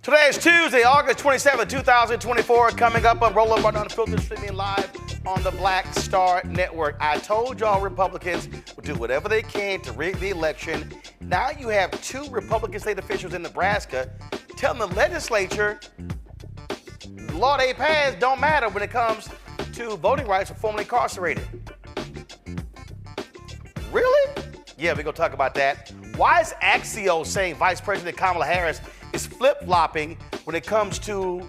Today is Tuesday, August 27, 2024. Coming up on Roll Up on Unfiltered, streaming live on the Black Star Network. I told y'all Republicans would do whatever they can to rig the election. Now you have two Republican state officials in Nebraska telling the legislature the law they passed don't matter when it comes to voting rights for formerly incarcerated. Really? Yeah, we're going to talk about that. Why is Axios saying Vice President Kamala Harris is flip-flopping when it comes to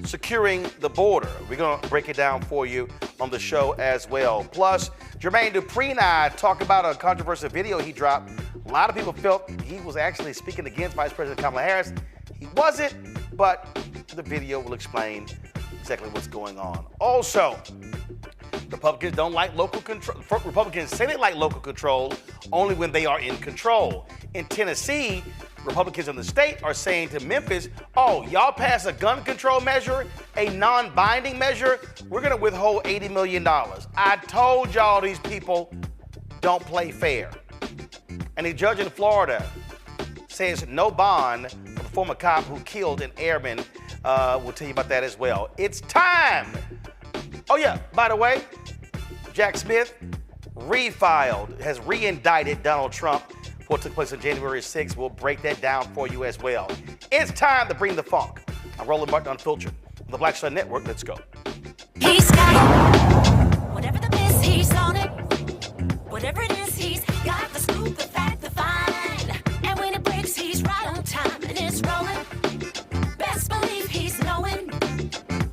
securing the border? We're going to break it down for you on the show as well. Plus, Jermaine Dupree and I talk about a controversial video he dropped. A lot of people felt he was actually speaking against Vice President Kamala Harris. He wasn't, but the video will explain exactly what's going on. Also, Republicans don't like local control. Republicans say they like local control only when they are in control. In Tennessee, Republicans in the state are saying to Memphis, oh, y'all pass a gun control measure, a non-binding measure, we're going to withhold $80 million. I told y'all these people don't play fair. And a judge in Florida says no bond for the former cop who killed an airman. We'll tell you about that as well. It's time. Oh, yeah, by the way, Jack Smith has re-indicted Donald Trump for what took place on January 6th. We'll break that down for you as well. It's time to bring the funk. I'm Roland Martin Unfiltered on the Black Star Network. Let's go. He's got whatever the miss, he's on it. Whatever it is, he's got the scoop, the fact, the find. And when it breaks, he's right on time and it's rolling. Best believe he's knowing.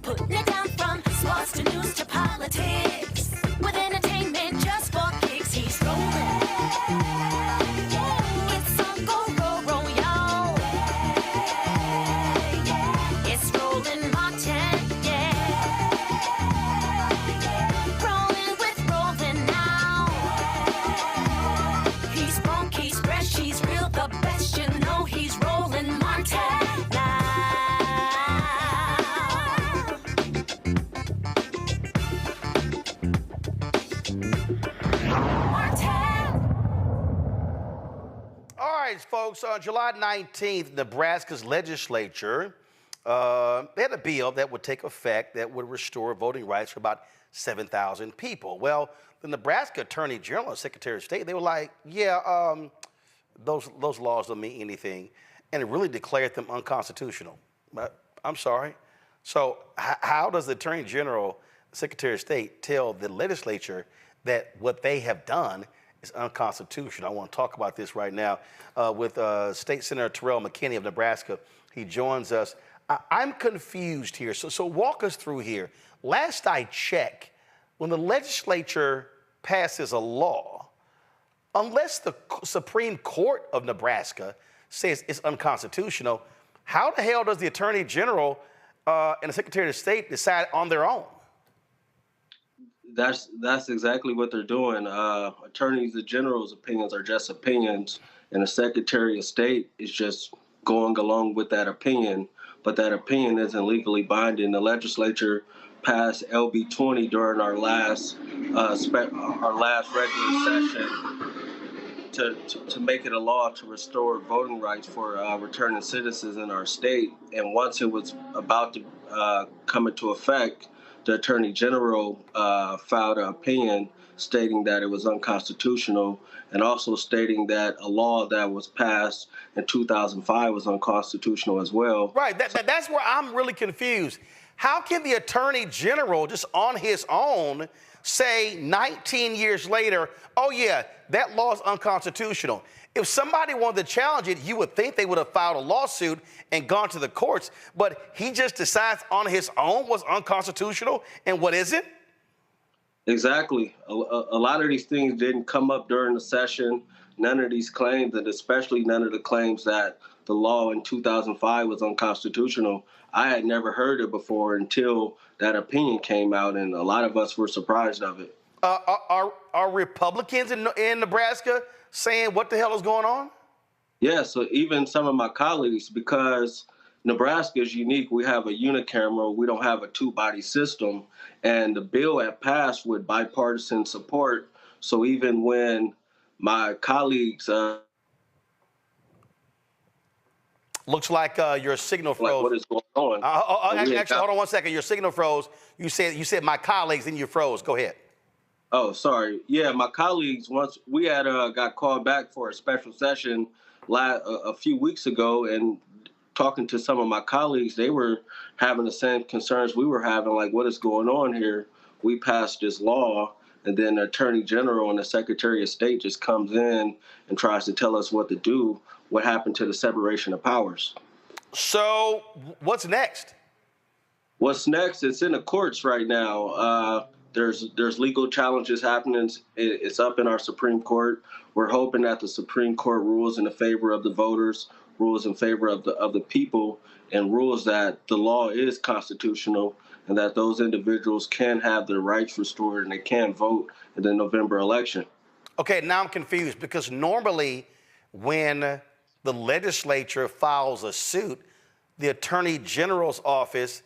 Putting it down from sports to news to politics. With entertainment just for kicks, he's rolling. It's on go, roll, y'all. It's rolling Martin, yeah. Rolling with rolling now. He's funk, he's fresh, he's real, the best, you know he's rolling Martin now. All right, folks, on July 19th, Nebraska's legislature, they had a bill that would take effect that would restore voting rights for about 7,000 people. Well, the Nebraska Attorney General and Secretary of State, they were like, yeah, those laws don't mean anything, and it really declared them unconstitutional. But I'm sorry. So how does the Attorney General, Secretary of State, tell the legislature that what they have done is unconstitutional? I want to talk about this right now with State Senator Terrell McKinney of Nebraska. He joins us. I'm confused here. So walk us through here. Last I checked, when the legislature passes a law, unless the Supreme Court of Nebraska says it's unconstitutional, how the hell does the Attorney General and the Secretary of State decide on their own? That's exactly what they're doing. Attorneys General's opinions are just opinions, and the Secretary of State is just going along with that opinion. But that opinion isn't legally binding. The legislature passed LB 20 during our last regular session to make it a law to restore voting rights for returning citizens in our state. And once it was about to come into effect, the Attorney General filed an opinion stating that it was unconstitutional, and also stating that a law that was passed in 2005 was unconstitutional as well. Right, that's where I'm really confused. How can the Attorney General, just on his own, say 19 years later, oh yeah, that law is unconstitutional? If somebody wanted to challenge it, you would think they would have filed a lawsuit and gone to the courts, but he just decides on his own what's unconstitutional and what isn't? Exactly. A lot of these things didn't come up during the session. None of these claims, and especially none of the claims that the law in 2005 was unconstitutional, I had never heard it before until that opinion came out, and a lot of us were surprised of it. Are Republicans in Nebraska saying what the hell is going on? Yeah, so even some of my colleagues, because Nebraska is unique. We have a unicameral. We don't have a two-body system. And the bill had passed with bipartisan support. So even when my colleagues Looks like your signal froze. Like what is going on? Actually, hold on 1 second. Your signal froze. You said my colleagues, and you froze. Go ahead. Oh, sorry. Yeah, my colleagues, once we had got called back for a special session a few weeks ago, and talking to some of my colleagues, they were having the same concerns we were having, like what is going on here? We passed this law, and then the Attorney General and the Secretary of State just comes in and tries to tell us what to do. What happened to the separation of powers? So what's next? What's next? It's in the courts right now. There's legal challenges happening. It's up in our Supreme Court. We're hoping that the Supreme Court rules in the favor of the voters, rules in favor of the people, and rules that the law is constitutional and that those individuals can have their rights restored and they can vote in the November election. Okay, now I'm confused because normally when the legislature files a suit, the Attorney General's office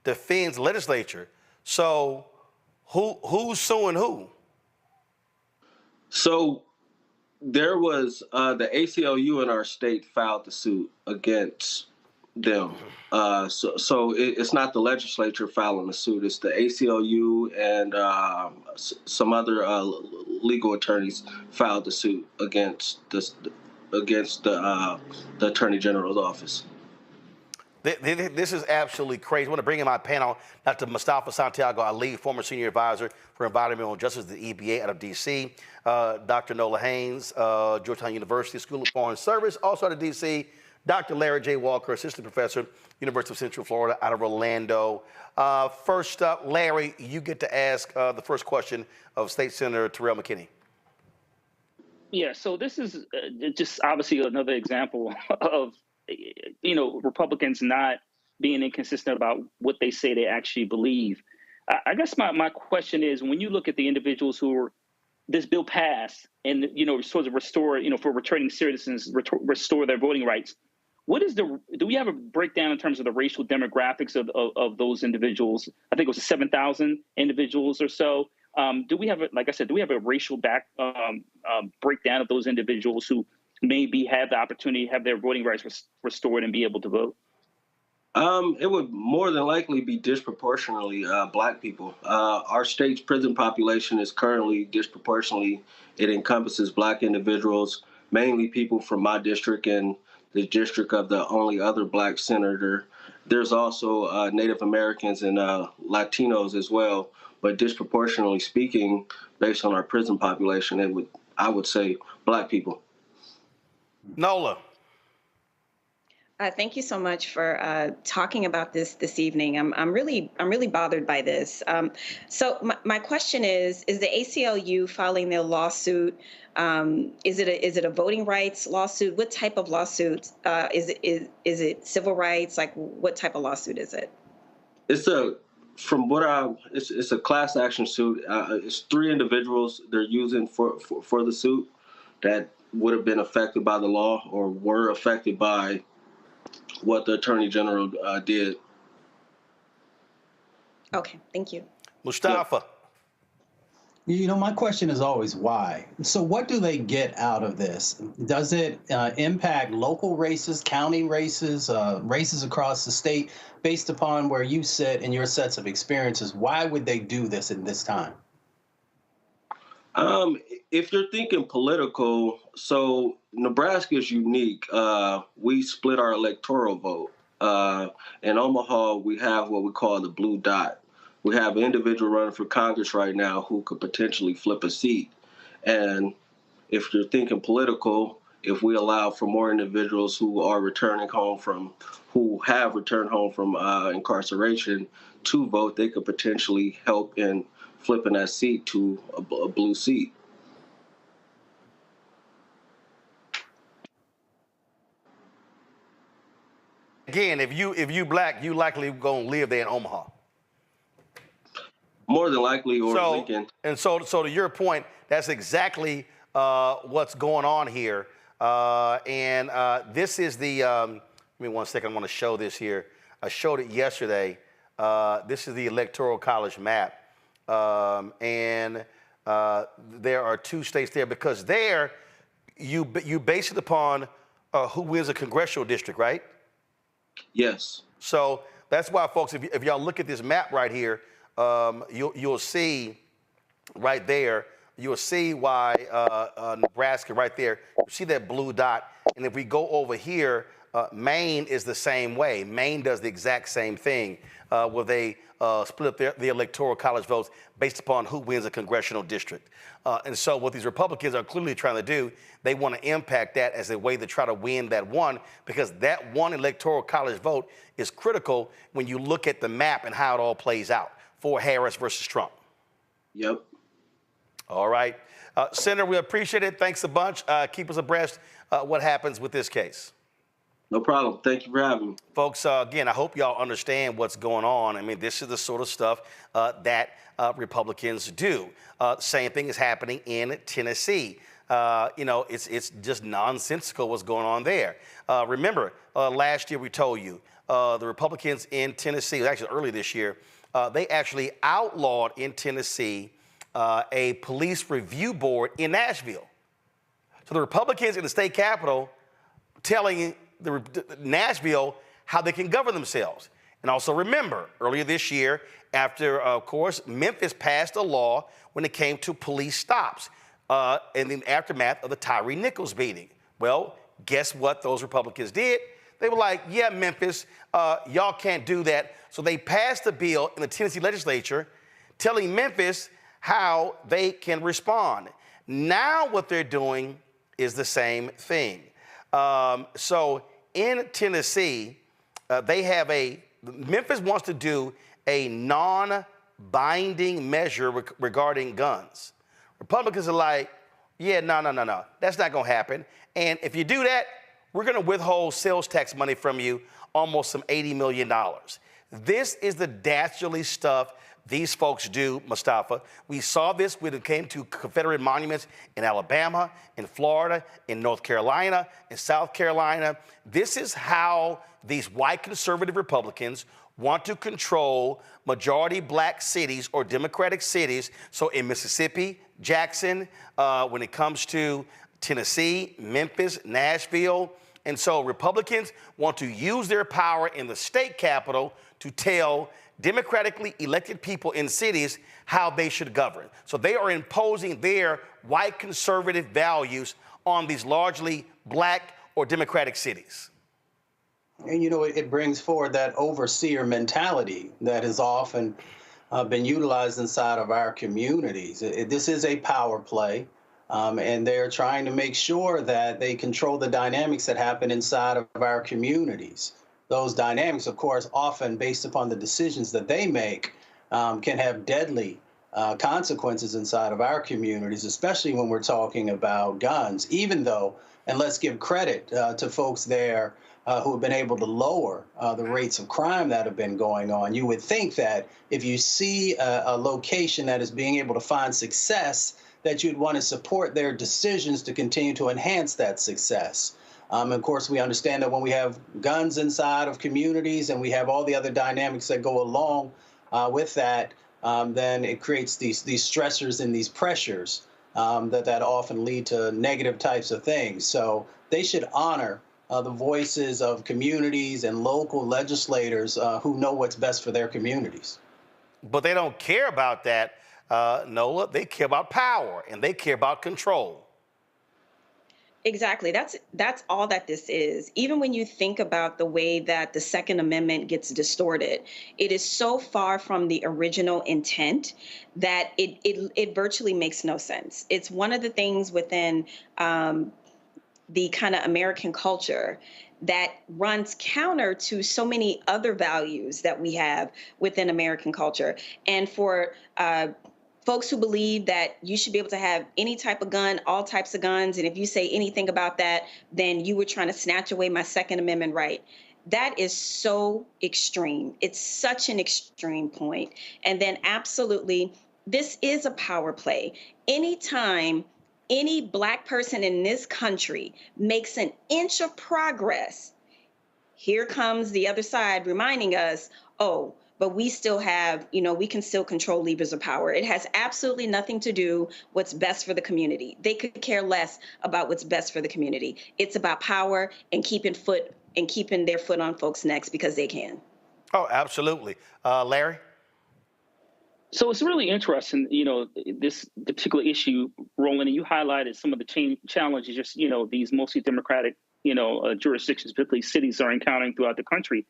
defends the legislature. So who's suing who? So there was the ACLU in our state filed the suit against them. So it's not the legislature filing the suit. It's the ACLU and some other legal attorneys filed the suit against the Attorney General's office. This is absolutely crazy. I want to bring in my panel, Dr. Mustafa Santiago Ali, former senior advisor for environmental justice at the EPA out of D.C., Dr. Nola Haynes, Georgetown University School of Foreign Service, also out of D.C., Dr. Larry J. Walker, assistant professor, University of Central Florida out of Orlando. First up, Larry, you get to ask the first question of State Senator Terrell McKinney. Yeah, so this is just obviously another example of, Republicans not being inconsistent about what they say they actually believe. I guess my question is, when you look at the individuals who are, this bill passed and, sort of restore, for returning citizens, restore their voting rights, do we have a breakdown in terms of the racial demographics of those individuals? I think it was 7,000 individuals or so. Do we have a racial breakdown of those individuals who maybe have the opportunity to have their voting rights restored and be able to vote? It would more than likely be disproportionately Black people. Our state's prison population is currently disproportionately. It encompasses Black individuals, mainly people from my district and the district of the only other Black senator. There's also Native Americans and Latinos as well, but disproportionately speaking, based on our prison population, I would say Black people. Nola. Thank you so much for talking about this evening. I'm really bothered by this. So my question is the ACLU filing their lawsuit? Is it a voting rights lawsuit? What type of lawsuit is it civil rights? Like what type of lawsuit is it? It's a class action suit. It's 3 individuals they're using for the suit that would have been affected by the law or were affected by what the Attorney General did. Okay, thank you. Mustafa. My question is always why. So what do they get out of this? Does it impact local races, county races, races across the state based upon where you sit and your sets of experiences? Why would they do this at this time? If you're thinking political, so Nebraska is unique. We split our electoral vote. In Omaha, we have what we call the blue dot. We have an individual running for Congress right now who could potentially flip a seat. And if you're thinking political, if we allow for more individuals who have returned home from incarceration to vote, they could potentially help in flipping that seat to a blue seat. Again, if you Black, you likely gonna live there in Omaha. More than likely, or Lincoln. And so to your point, that's exactly what's going on here. This is the. Give me 1 second. I want to show this here. I showed it yesterday. This is the Electoral College map. There are 2 states there because there you base it upon who wins a congressional district, right? Yes. So that's why, folks, if y'all look at this map right here, you'll see right there, you'll see why Nebraska right there, you see that blue dot. And if we go over here, Maine is the same way. Maine does the exact same thing where they split up the electoral college votes based upon who wins a congressional district. And so what these Republicans are clearly trying to do, they want to impact that as a way to try to win that one, because that one electoral college vote is critical when you look at the map and how it all plays out for Harris versus Trump. Yep. All right. Senator, we appreciate it. Thanks a bunch. Keep us abreast what happens with this case. No problem. Thank you for having me. Folks, again, I hope y'all understand what's going on. I mean, this is the sort of stuff that Republicans do. Same thing is happening in Tennessee. It's just nonsensical what's going on there. Remember, last year we told you the Republicans in Tennessee, actually early this year, they actually outlawed in Tennessee a police review board in Nashville. So the Republicans in the state capitol telling Nashville how they can govern themselves. And also remember, earlier this year, after, of course, Memphis passed a law when it came to police stops in the aftermath of the Tyree Nichols beating. Well, guess what those Republicans did? They were like, yeah, Memphis, y'all can't do that. So they passed a bill in the Tennessee legislature telling Memphis how they can respond. Now what they're doing is the same thing. So in Tennessee, Memphis wants to do a non-binding measure regarding guns. Republicans are like, yeah, no, that's not gonna happen. And if you do that, we're gonna withhold sales tax money from you, almost some $80 million. This is the dastardly stuff these folks do, Mustafa. We saw this when it came to Confederate monuments in Alabama, in Florida, in North Carolina, in South Carolina. This is how these white conservative Republicans want to control majority black cities or Democratic cities. So in Mississippi, Jackson, when it comes to Tennessee, Memphis, Nashville. And so Republicans want to use their power in the state capitol to tell democratically elected people in cities how they should govern. So they are imposing their white conservative values on these largely black or Democratic cities. And, it brings forward that overseer mentality that has often been utilized inside of our communities. This is a power play, and they're trying to make sure that they control the dynamics that happen inside of our communities. Those dynamics, of course, often based upon the decisions that they make, can have deadly consequences inside of our communities, especially when we're talking about guns, even though, and let's give credit to folks there who have been able to lower the rates of crime that have been going on. You would think that if you see a location that is being able to find success, that you'd want to support their decisions to continue to enhance that success. Of course, we understand that when we have guns inside of communities and we have all the other dynamics that go along with that, then it creates these stressors and these pressures that often lead to negative types of things. So they should honor the voices of communities and local legislators who know what's best for their communities. But they don't care about that, Nola. They care about power and they care about control. Exactly. That's all that this is. Even when you think about the way that the Second Amendment gets distorted, it is so far from the original intent that it virtually makes no sense. It's one of the things within the kind of American culture that runs counter to so many other values that we have within American culture. And for folks who believe that you should be able to have any type of gun, all types of guns, and if you say anything about that, then you were trying to snatch away my Second Amendment right. That is so extreme. It's such an extreme point. And then absolutely, this is a power play. Anytime any Black person in this country makes an inch of progress, here comes the other side reminding us, oh, but we still have, we can still control levers of power. It has absolutely nothing to do what's best for the community. They could care less about what's best for the community. It's about power and keeping their foot on folks' necks because they can. Oh, absolutely. Larry? So it's really interesting, this particular issue, Roland, and you highlighted some of the challenges just, these mostly Democratic, jurisdictions, particularly cities, are encountering throughout the country.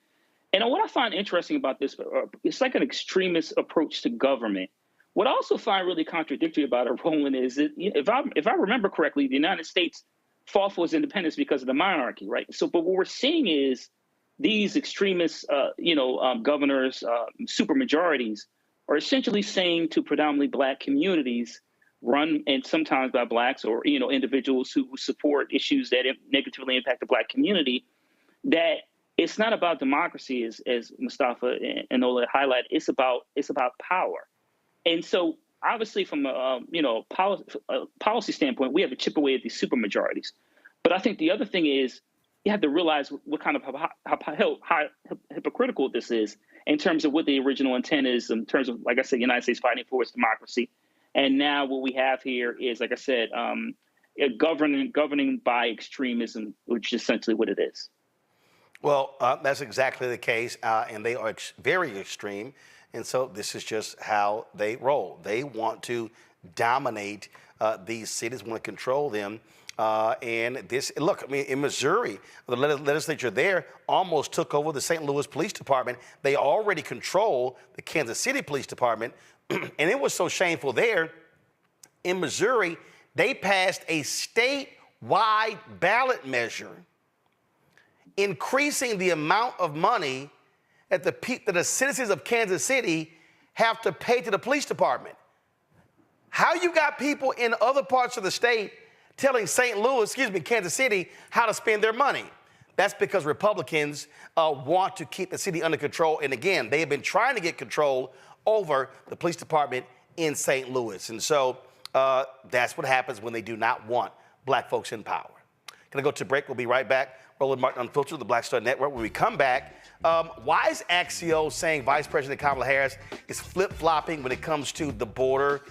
And what I find interesting about this, it's like an extremist approach to government. What I also find really contradictory about it, Roland, is that if I remember correctly, the United States fought for its independence because of the monarchy, right? So, but what we're seeing is these extremist, governors, supermajorities, are essentially saying to predominantly Black communities, run and sometimes by Blacks or individuals who support issues that negatively impact the Black community, that it's not about democracy, as Mustafa and Ola highlighted. It's about power. And so, obviously, from a policy standpoint, we have to chip away at these supermajorities. But I think the other thing is you have to realize what kind of how hypocritical this is in terms of what the original intent is, in terms of, like I said, the United States fighting for its democracy. And now what we have here is, like I said, governing by extremism, which is essentially what it is. Well, that's exactly the case, and they are very extreme. And so this is just how they roll. They want to dominate these cities, want to control them. And this, look, I mean, in Missouri, the legislature there almost took over the St. Louis Police Department. They already control the Kansas City Police Department. And it was so shameful there. In Missouri, they passed a statewide ballot measure increasing the amount of money that the citizens of Kansas City have to pay to the police department. How you got people in other parts of the state telling Kansas City, how to spend their money? That's because Republicans want to keep the city under control. And again, they have been trying to get control over the police department in St. Louis. And so that's what happens when they do not want Black folks in power. Gonna go to break. We'll be right back. Roland Martin Unfiltered, the Black Star Network. When we come back, why is Axios saying Vice President Kamala Harris is flip-flopping when it comes to the border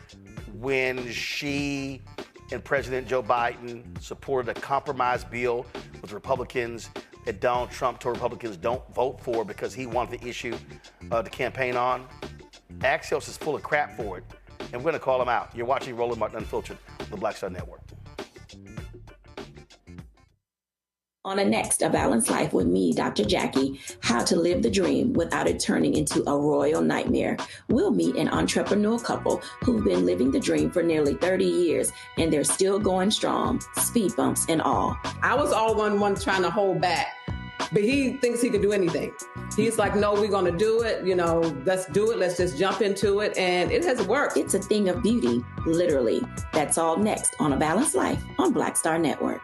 when she and President Joe Biden supported a compromise bill with Republicans that Donald Trump told Republicans don't vote for because he wanted the issue to campaign on? Axios is full of crap for it, and we're going to call him out. You're watching Roland Martin Unfiltered, the Black Star Network. On a next, A Balanced Life with me, Dr. Jackie, how to live the dream without it turning into a royal nightmare. We'll meet an entrepreneurial couple who've been living the dream for nearly 30 years, and they're still going strong, speed bumps and all. I was all one trying to hold back, but he thinks he can do anything. He's like, no, we're going to do it. Let's do it. Let's just jump into it. And it has worked. It's a thing of beauty, literally. That's all next on A Balanced Life on Black Star Network.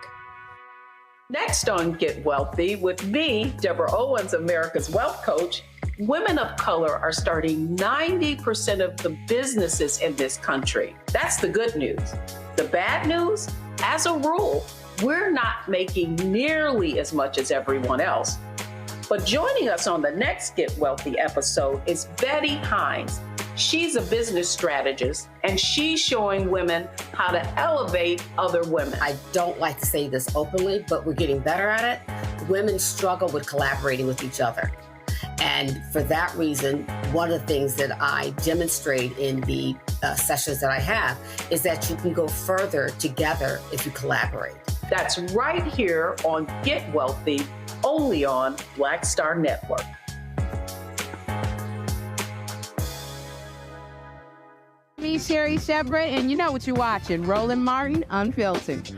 Next on Get Wealthy with me, Deborah Owens, America's Wealth Coach, women of color are starting 90% of the businesses in this country. That's the good news. The bad news, as a rule, we're not making nearly as much as everyone else. But joining us on the next Get Wealthy episode is Betty Hines. She's a business strategist, and she's showing women how to elevate other women. I don't like to say this openly, but we're getting better at it. Women struggle with collaborating with each other. And for that reason, one of the things that I demonstrate in the sessions that I have is that you can go further together if you collaborate. That's right here on Get Wealthy, only on Black Star Network. Me, Sherry Shepard, and you know what you're watching, Roland Martin Unfiltered.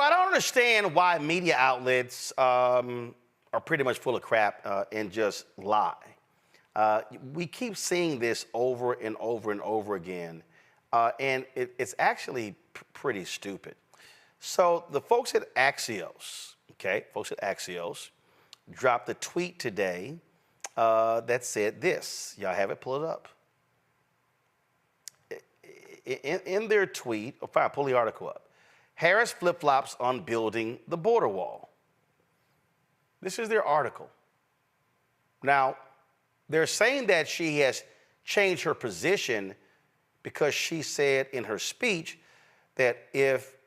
I don't understand why media outlets are pretty much full of crap and just lie. We keep seeing this over and over and over again, and it's actually pretty stupid. So the folks at Axios, dropped a tweet today that said this. Y'all have it, pull it up. In their tweet, pull the article up. Harris flip-flops on building the border wall. This is their article. Now, they're saying that she has changed her position because she said in her speech that if,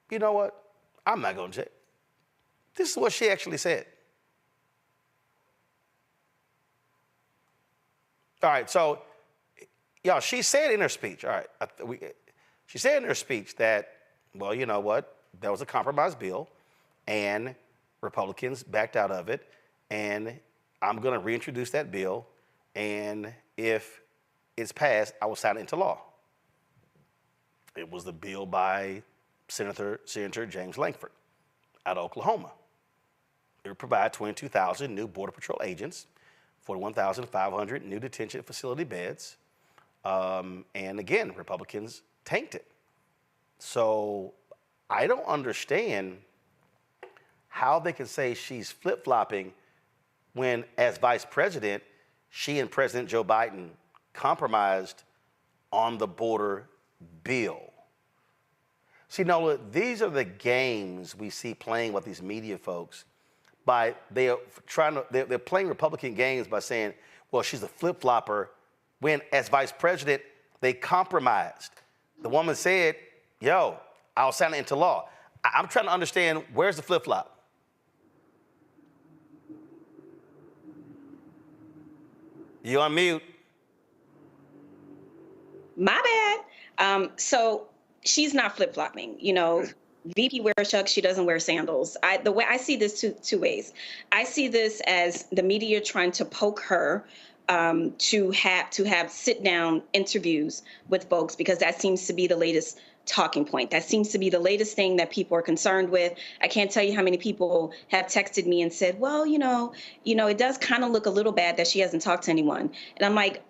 you know what, I'm not going to say. This is what she actually said. All right, so, y'all, she said in her speech, all right, she said in her speech that, well, you know what, that was a compromise bill, and Republicans backed out of it, and I'm going to reintroduce that bill, and if it's passed, I will sign it into law. It was the bill by Senator James Lankford out of Oklahoma. It would provide 22,000 new Border Patrol agents, 41,500 new detention facility beds, and again, Republicans tanked it. So I don't understand how they can say she's flip-flopping when, as vice president, she and President Joe Biden compromised on the border bill. See, Nola, these are the games we see playing with these media folks. They're playing Republican games by saying, well, she's a flip-flopper, when, as vice president, they compromised. The woman said, yo, I'll sign it into law. I'm trying to understand, where's the flip-flop? You on mute. My bad. So she's not flip-flopping. You know, VP wears chucks, she doesn't wear sandals. The way I see this two ways. I see this as the media trying to poke her to have sit-down interviews with folks, because that seems to be the latest talking point. That seems to be the latest thing that people are concerned with. I can't tell you how many people have texted me and said, well, you know, it does kind of look a little bad that she hasn't talked to anyone. And I'm like,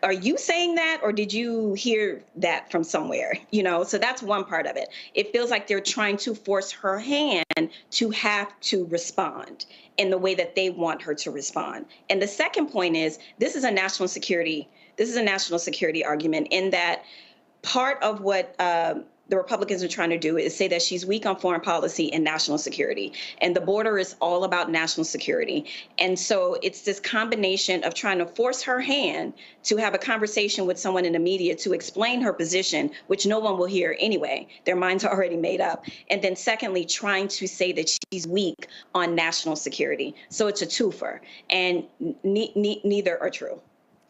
are you saying that, or did you hear that from somewhere? You know, so that's one part of it. It feels like they're trying to force her hand to have to respond in the way that they want her to respond. And the second point is, this is a national security argument, in that part of what the Republicans are trying to do is say that she's weak on foreign policy and national security. And the border is all about national security. And so it's this combination of trying to force her hand to have a conversation with someone in the media to explain her position, which no one will hear anyway. Their minds are already made up. And then secondly, trying to say that she's weak on national security. So it's a twofer, and neither are true.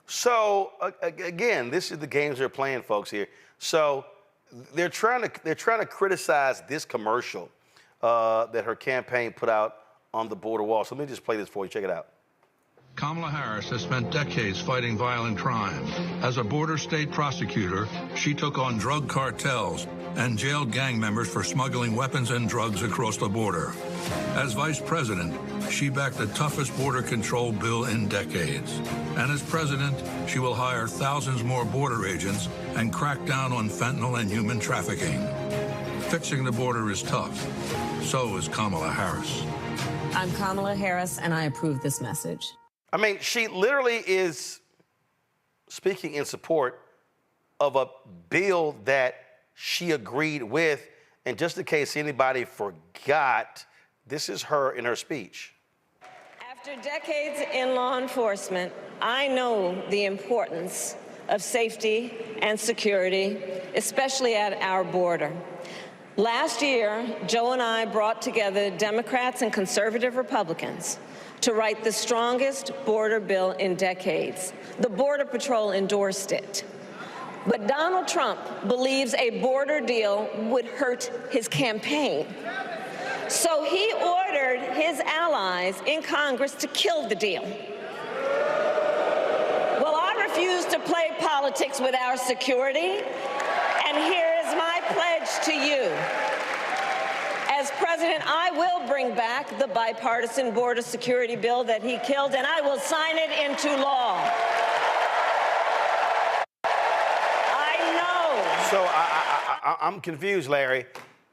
So again, this is the games they're playing, folks, here. So they're trying to criticize this commercial that her campaign put out on the border wall. So let me just play this for you. Check it out. Kamala Harris has spent decades fighting violent crime. As a border state prosecutor, she took on drug cartels and jailed gang members for smuggling weapons and drugs across the border. As vice president, she backed the toughest border control bill in decades. And as president, she will hire thousands more border agents and crack down on fentanyl and human trafficking. Fixing the border is tough. So is Kamala Harris. I'm Kamala Harris, and I approve this message. I mean, she literally is speaking in support of a bill that she agreed with. And just in case anybody forgot, this is her in her speech. After decades in law enforcement, I know the importance of safety and security, especially at our border. Last year, Joe and I brought together Democrats and conservative Republicans to write the strongest border bill in decades. The Border Patrol endorsed it. But Donald Trump believes a border deal would hurt his campaign. So he ordered his allies in Congress to kill the deal. Well, I refuse to play politics with our security, and here is my pledge pledge to you, as president, I will bring back the bipartisan border security bill that he killed, and I will sign it into law. I know. So I'm confused, Larry.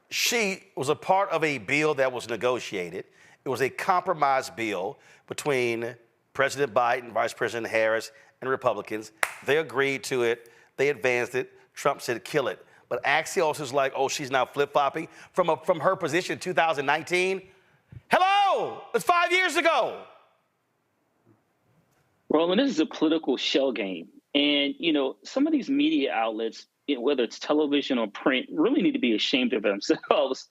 She was a part of a bill that was negotiated. It was a compromise bill between President Biden, Vice President Harris, and Republicans. They agreed to it. They advanced it. Trump said, kill it. But Axios is like, oh, she's now flip-flopping from her position in 2019. Hello, it's 5 years ago. Roland, this is a political shell game. And, some of these media outlets, whether it's television or print, really need to be ashamed of themselves.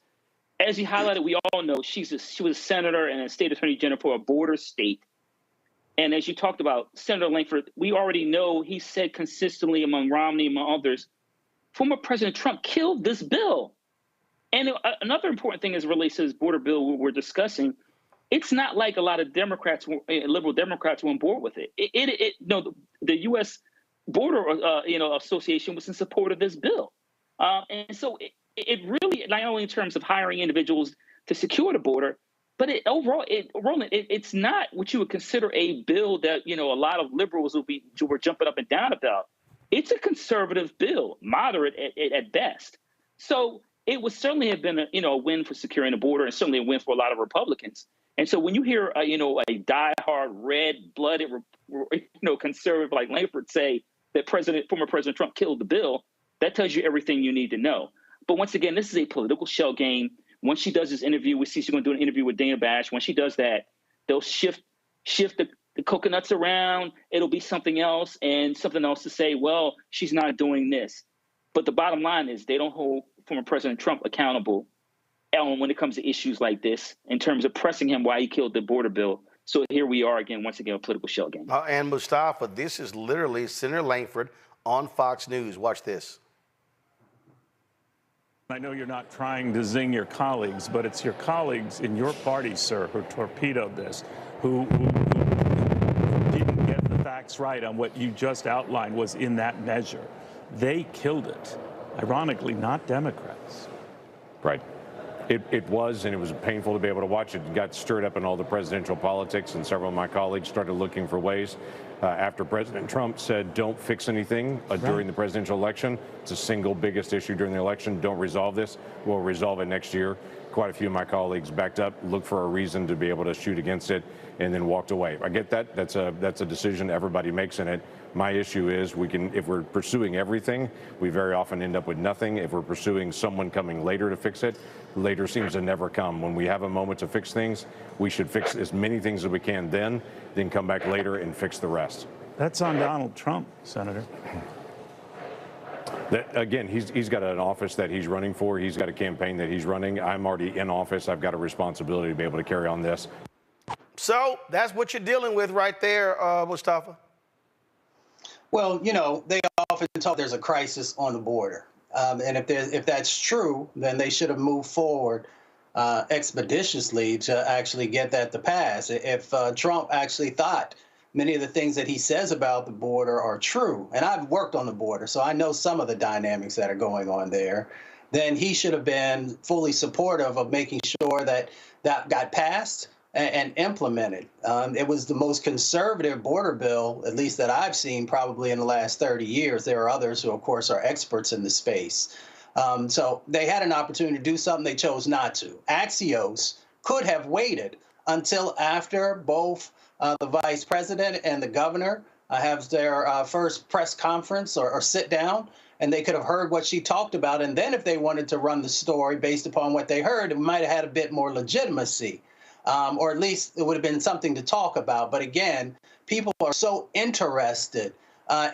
As you highlighted, we all know she was a senator and a state attorney general for a border state. And as you talked about Senator Langford, we already know he said consistently among Romney, among others, former President Trump killed this bill. And another important thing as it relates to this border bill we're discussing, it's not like a lot of Democrats, liberal Democrats, were on board with it. The U.S. Border Association was in support of this bill. And so it really, not only in terms of hiring individuals to secure the border, but overall, it's not what you would consider a bill that, a lot of liberals were jumping up and down about. It's a conservative bill, moderate at best. So it would certainly have been a win for securing the border, and certainly a win for a lot of Republicans. And so when you hear a diehard, red-blooded, conservative like Langford say that former President Trump killed the bill, that tells you everything you need to know. But once again, this is a political shell game. Once she does this interview, we see she's going to do an interview with Dana Bash. When she does that, they'll shift the coconuts around. It'll be something else and something else to say, well, she's not doing this. But the bottom line is they don't hold former President Trump accountable when it comes to issues like this in terms of pressing him why he killed the border bill. So here we are again, once again, a political shell game. And Mustafa, this is literally Senator Langford on Fox News. Watch this. I know you're not trying to zing your colleagues, but it's your colleagues in your party, sir, who torpedoed this, who didn't get the facts right on what you just outlined was in that measure. They killed it. Ironically, not Democrats. Right. It was, and it was painful to be able to watch it. It got stirred up in all the presidential politics, and several of my colleagues started looking for ways. After President Trump said, don't fix anything during the presidential election. It's the single biggest issue during the election. Don't resolve this. We'll resolve it next year. Quite a few of my colleagues backed up, looked for a reason to be able to shoot against it, and then walked away. I get that. That's a decision everybody makes in it. My issue is if we're pursuing everything, we very often end up with nothing. If we're pursuing someone coming later to fix it, later seems to never come. When we have a moment to fix things, we should fix as many things as we can then come back later and fix the rest. That's on Donald Trump, Senator. Again, he's got an office that he's running for. He's got a campaign that he's running. I'm already in office. I've got a responsibility to be able to carry on this. So that's what you're dealing with right there, Mustafa. Well, they often talk there's a crisis on the border. And if that's true, then they should have moved forward expeditiously to actually get that to pass. If Trump actually thought many of the things that he says about the border are true, and I've worked on the border, so I know some of the dynamics that are going on there, then he should have been fully supportive of making sure that got passed and implemented. It was the most conservative border bill, at least that I've seen, probably in the last 30 years. There are others who, of course, are experts in the space. So they had an opportunity to do something. They chose not to. Axios could have waited until after both the vice president and the governor have their first press conference or sit down, and they could have heard what she talked about. And then if they wanted to run the story based upon what they heard, it might have had a bit more legitimacy. Or at least it would have been something to talk about. But again, people are so interested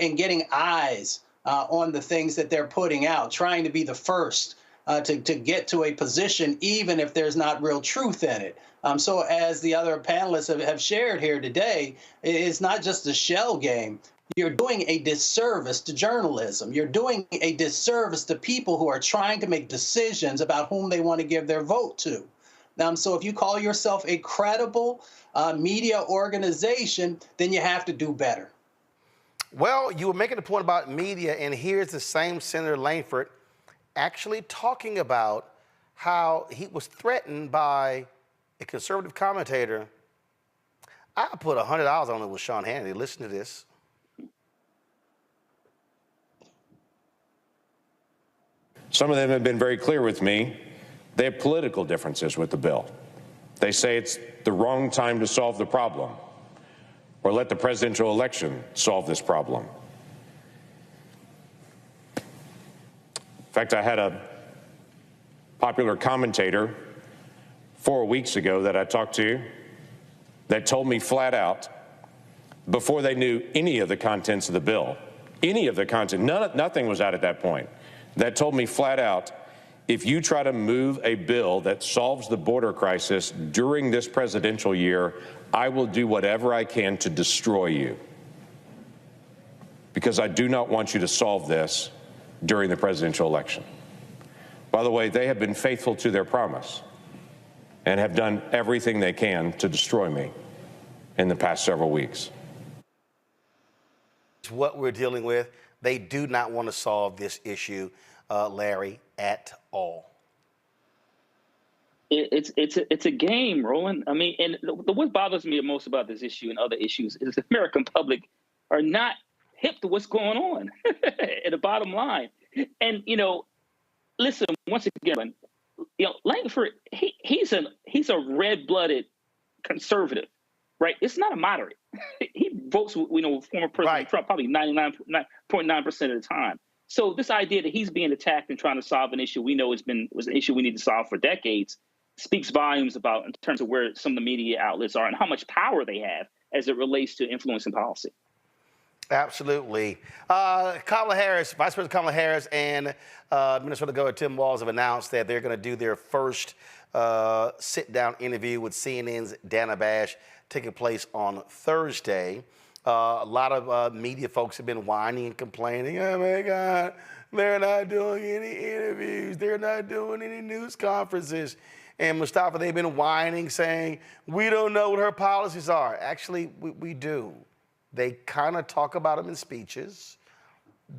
in getting eyes on the things that they're putting out, trying to be the first to get to a position, even if there's not real truth in it. So as the other panelists have shared here today, it's not just a shell game. You're doing a disservice to journalism. You're doing a disservice to people who are trying to make decisions about whom they want to give their vote to. So if you call yourself a credible media organization, then you have to do better. Well, you were making a point about media, and here's the same Senator Langford actually talking about how he was threatened by a conservative commentator. I put $100 on it with Sean Hannity. Listen to this. Some of them have been very clear with me. They have political differences with the bill. They say it's the wrong time to solve the problem, or let the presidential election solve this problem. In fact, I had a popular commentator 4 weeks ago that I talked to that told me flat out, before they knew any of the contents of the bill, nothing was out at that point, that told me flat out, if you try to move a bill that solves the border crisis during this presidential year, I will do whatever I can to destroy you, because I do not want you to solve this during the presidential election. By the way, they have been faithful to their promise and have done everything they can to destroy me in the past several weeks. It's what we're dealing with. They do not want to solve this issue, Larry, at all. It's a game, Roland. I mean, and what bothers me the most about this issue and other issues is the American public are not hip to what's going on at the bottom line. And, you know, listen, once again, you know, Langford, he's a red-blooded conservative, right? It's not a moderate. He votes, you know, with former President Trump probably 99.9% of the time. So this idea that he's being attacked and trying to solve an issue we know was an issue we need to solve for decades speaks volumes about in terms of where some of the media outlets are and how much power they have as it relates to influencing policy. Absolutely. Kamala Harris, Vice President Kamala Harris and Minnesota Governor Tim Walz have announced that they're going to do their first sit-down interview with CNN's Dana Bash, taking place on Thursday. A lot of media folks have been whining and complaining, oh my God, they're not doing any interviews, they're not doing any news conferences. And Mustafa, they've been whining, saying, we don't know what her policies are. Actually, we do. They kind of talk about them in speeches.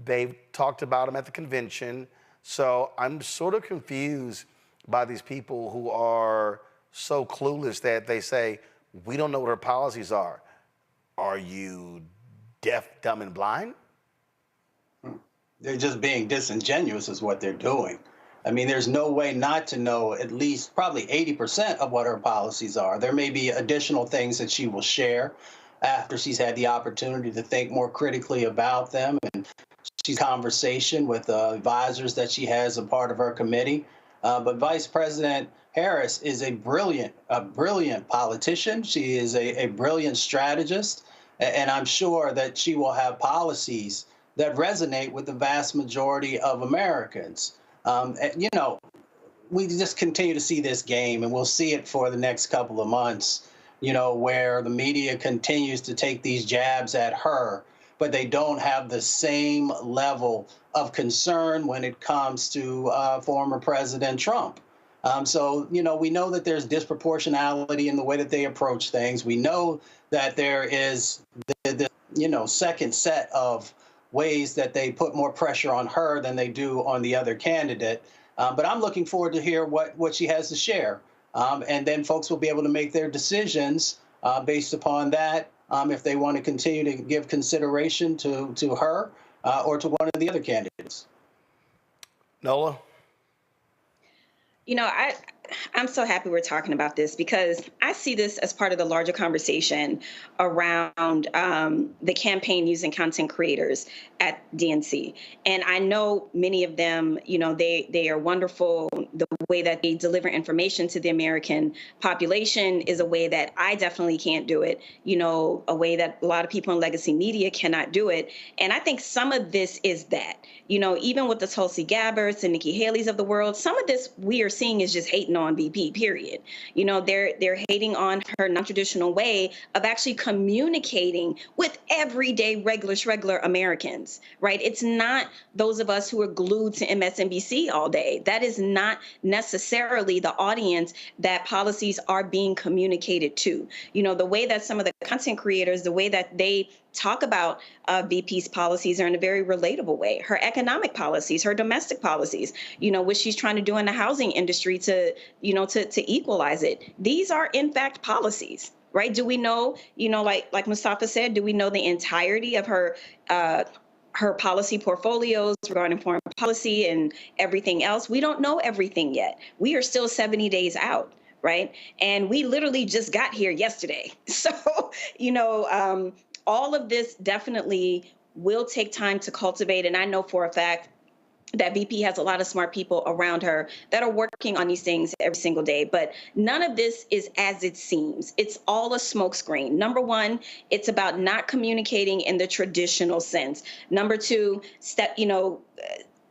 They've talked about them at the convention. So I'm sort of confused by these people who are so clueless that they say, we don't know what her policies are. Are you deaf, dumb, and blind? They're just being disingenuous is what they're doing. I mean, there's no way not to know at least probably 80% of what her policies are. There may be additional things that she will share after she's had the opportunity to think more critically about them, and she's conversation with advisors that she has a part of her committee. But Vice President Harris is a brilliant politician. She is a brilliant strategist, and I'm sure that she will have policies that resonate with the vast majority of Americans. You know, we just continue to see this game, and we'll see it for the next couple of months, you know, where the media continues to take these jabs at her, but they don't have the same level of concern when it comes to former President Trump. So, you know, we know that there's disproportionality in the way that they approach things. We know that there is the you know, second set of ways that they put more pressure on her than they do on the other candidate. But I'm looking forward to hear what she has to share. And then folks will be able to make their decisions based upon that, if they want to continue to give consideration to her or to one of the other candidates. Nola? You know, I'm so happy we're talking about this because I see this as part of the larger conversation around the campaign using content creators at DNC. And I know many of them, you know, they are wonderful. The way that they deliver information to the American population is a way that I definitely can't do it, you know, a way that a lot of people in legacy media cannot do it. And I think some of this is that, you know, even with the Tulsi Gabbards and Nikki Haley's of the world, some of this we are seeing is just hating on VP, period. You know, they're hating on her non-traditional way of actually communicating with everyday regular Americans, right? It's not those of us who are glued to MSNBC all day. That is not necessarily the audience that policies are being communicated to. You know, the way that some of the content creators, the way that they talk about VP's policies are in a very relatable way. Her economic policies, her domestic policies, you know, what she's trying to do in the housing industry to, you know, to equalize it. These are, in fact, policies, right? Do we know, you know, like Mustafa said, do we know the entirety of her policy portfolios regarding foreign policy and everything else? We don't know everything yet. We are still 70 days out, right? And we literally just got here yesterday. So, you know, all of this definitely will take time to cultivate. And I know for a fact that VP has a lot of smart people around her that are working on these things every single day. But none of this is as it seems. It's all a smokescreen. Number one, it's about not communicating in the traditional sense. Number two,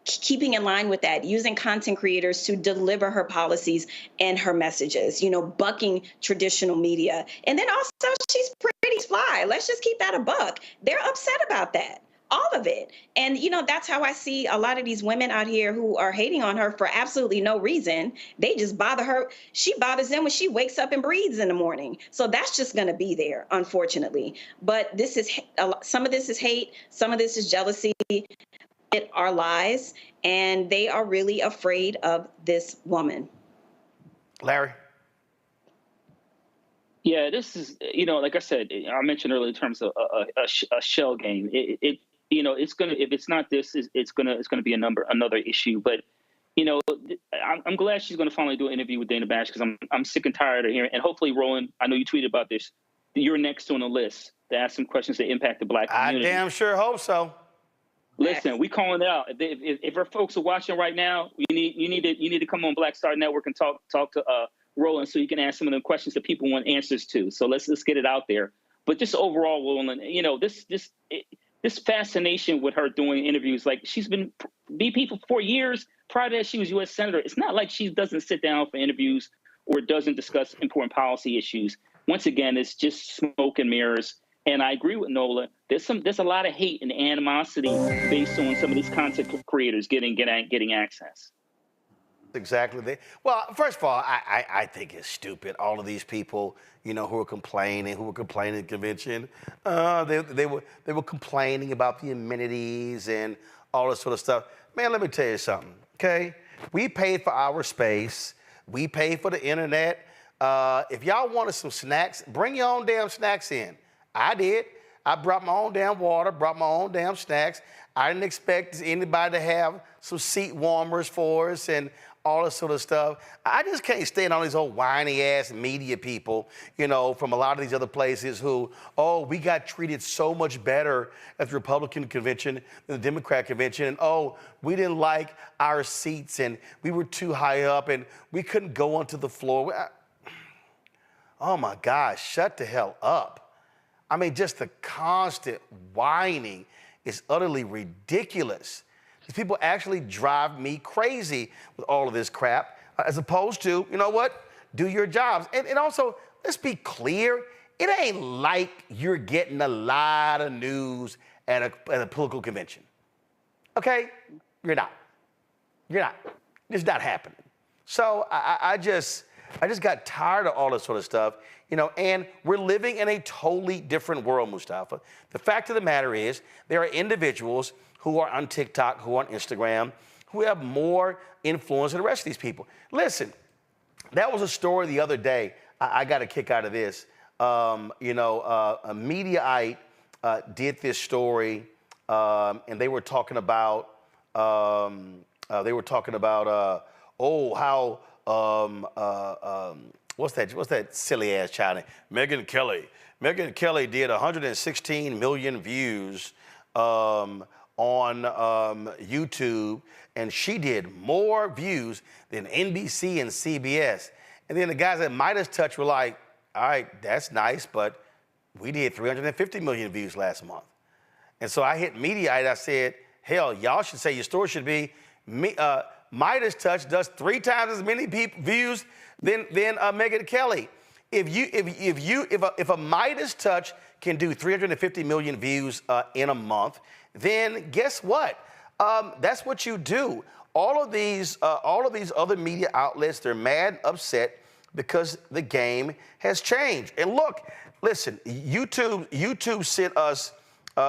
keeping in line with that, using content creators to deliver her policies and her messages, you know, bucking traditional media. And then also, she's pretty fly. Let's just keep that a buck. They're upset about that. All of it. And, you know, that's how I see a lot of these women out here who are hating on her for absolutely no reason. They just bother her. She bothers them when she wakes up and breathes in the morning. So that's just going to be there, unfortunately. But this is some of this is hate. Some of this is jealousy. It are lies. And they are really afraid of this woman. Larry? Yeah, this is, you know, like I said, I mentioned earlier in terms of a shell game. It you know, it's gonna, if it's not this, it's gonna be another issue. But, you know, I'm glad she's gonna finally do an interview with Dana Bash, because I'm sick and tired of hearing. And hopefully, Roland, I know you tweeted about this. You're next on the list to ask some questions that impact the Black community. I damn sure hope so. Listen, we calling it out. If our folks are watching right now, you need to come on Black Star Network and talk to Roland, so you can ask some of the questions that people want answers to. So let's get it out there. But just overall, Roland, you know, this fascination with her doing interviews, like she's been VP for 4 years. Prior to that, she was U.S. Senator. It's not like she doesn't sit down for interviews or doesn't discuss important policy issues. Once again, it's just smoke and mirrors. And I agree with Nola. There's a lot of hate and animosity based on some of these content creators getting access. Exactly. Well, first of all, I think it's stupid. All of these people, you know, who were complaining at the convention, they were complaining about the amenities and all this sort of stuff. Man, let me tell you something, okay? We paid for our space. We paid for the internet. If y'all wanted some snacks, bring your own damn snacks in. I did. I brought my own damn water, brought my own damn snacks. I didn't expect anybody to have some seat warmers for us and all this sort of stuff. I just can't stand all these old whiny ass media people, you know, from a lot of these other places who, oh, we got treated so much better at the Republican convention than the Democrat convention. And oh, we didn't like our seats and we were too high up and we couldn't go onto the floor. Oh my gosh, shut the hell up. I mean, just the constant whining is utterly ridiculous. These people actually drive me crazy with all of this crap, as opposed to, you know what, do your jobs. And also, let's be clear, it ain't like you're getting a lot of news at a political convention. Okay? You're not. It's not happening. So I just got tired of all this sort of stuff, you know, and we're living in a totally different world, Mustafa. The fact of the matter is there are individuals who are on TikTok, who are on Instagram, who have more influence than the rest of these people. Listen, that was a story the other day. I got a kick out of this. A Mediaite did this story, and they were talking about what's that silly ass child name? Megyn Kelly. Megyn Kelly did 116 million views on YouTube, and she did more views than NBC and CBS. And then the guys at Midas Touch were like, all right, that's nice, but we did 350 million views last month. And so I hit Mediaite, I said, hell, y'all should say your story should be Midas Touch does 3 times as many views than Megyn Kelly. If a Midas Touch can do 350 million views in a month, then guess what? That's what you do. All of these other media outlets, they're mad, upset because the game has changed. And look, listen, YouTube sent us.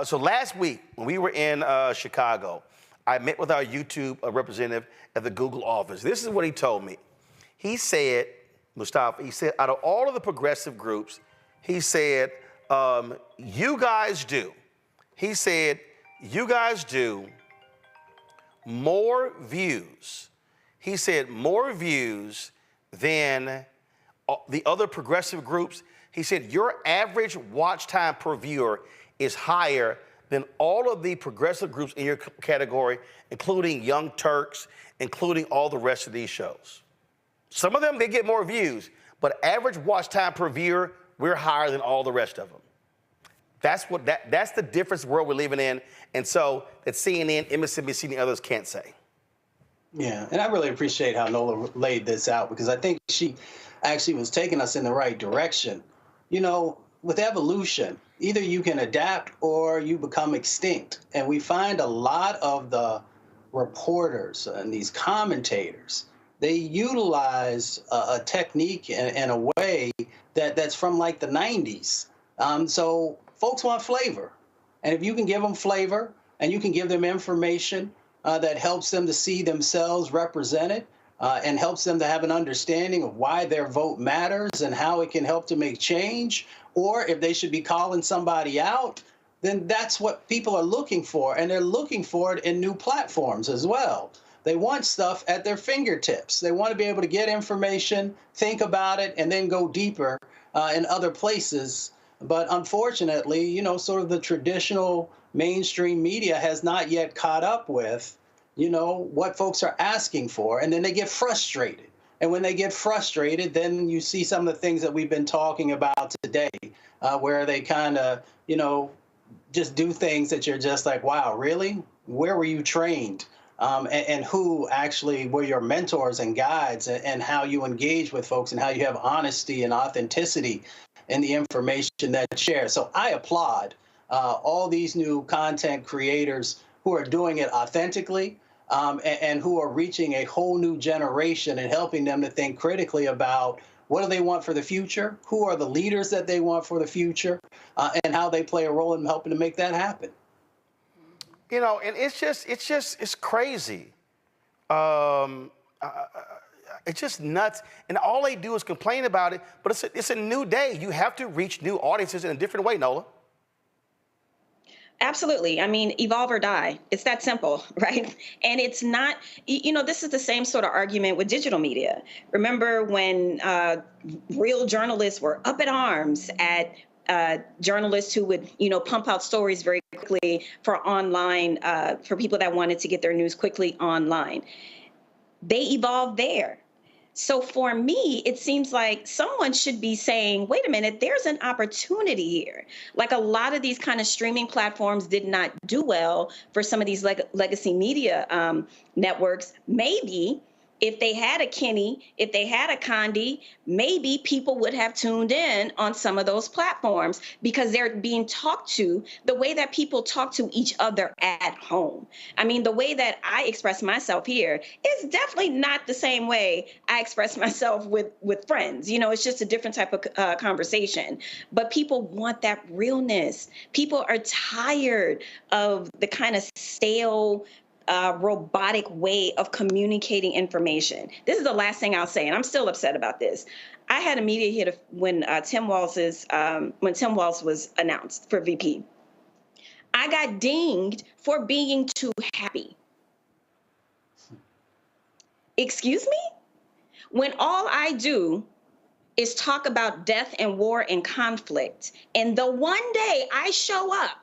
So last week when we were in Chicago, I met with our YouTube representative at the Google office. This is what he told me. He said, Mustafa, he said, out of all of the progressive groups, he said, you guys do more views. He said more views than the other progressive groups. He said your average watch time per viewer is higher than all of the progressive groups in your category, including Young Turks, including all the rest of these shows. Some of them, they get more views, but average watch time per viewer, we're higher than all the rest of them. That's the difference world we're living in, and so that CNN, MSNBC, and others can't say. Yeah, and I really appreciate how Nola laid this out, because I think she actually was taking us in the right direction. You know, with evolution, either you can adapt or you become extinct. And we find a lot of the reporters and these commentators, they utilize a technique and a way that's from like the 90s. So folks want flavor. And if you can give them flavor and you can give them information that helps them to see themselves represented and helps them to have an understanding of why their vote matters and how it can help to make change, or if they should be calling somebody out, then that's what people are looking for. And they're looking for it in new platforms as well. They want stuff at their fingertips. They want to be able to get information, think about it, and then go deeper in other places. But unfortunately, you know, sort of the traditional mainstream media has not yet caught up with, you know, what folks are asking for. And then they get frustrated. And when they get frustrated, then you see some of the things that we've been talking about today, where they kind of, you know, just do things that you're just like, wow, really? Where were you trained? And who actually were your mentors and guides, and how you engage with folks and how you have honesty and authenticity in the information that you share. So I applaud all these new content creators who are doing it authentically and who are reaching a whole new generation and helping them to think critically about what do they want for the future, who are the leaders that they want for the future, and how they play a role in helping to make that happen. You know, and it's crazy. It's just nuts. And all they do is complain about it, but it's a new day. You have to reach new audiences in a different way, Nola. Absolutely. I mean, evolve or die. It's that simple, right? And it's not, you know, this is the same sort of argument with digital media. Remember when real journalists were up in arms at journalists who would, you know, pump out stories very quickly for online, for people that wanted to get their news quickly online. They evolved there. So for me, it seems like someone should be saying, wait a minute, there's an opportunity here. Like a lot of these kind of streaming platforms did not do well for some of these legacy media networks. Maybe if they had a Kenny, if they had a Condi, maybe people would have tuned in on some of those platforms because they're being talked to the way that people talk to each other at home. I mean, the way that I express myself here is definitely not the same way I express myself with friends. You know, it's just a different type of conversation. But people want that realness. People are tired of the kind of stale, robotic way of communicating information. This is the last thing I'll say, and I'm still upset about this. I had a media hit when Tim Walz was announced for VP. I got dinged for being too happy. Excuse me? When all I do is talk about death and war and conflict, and the one day I show up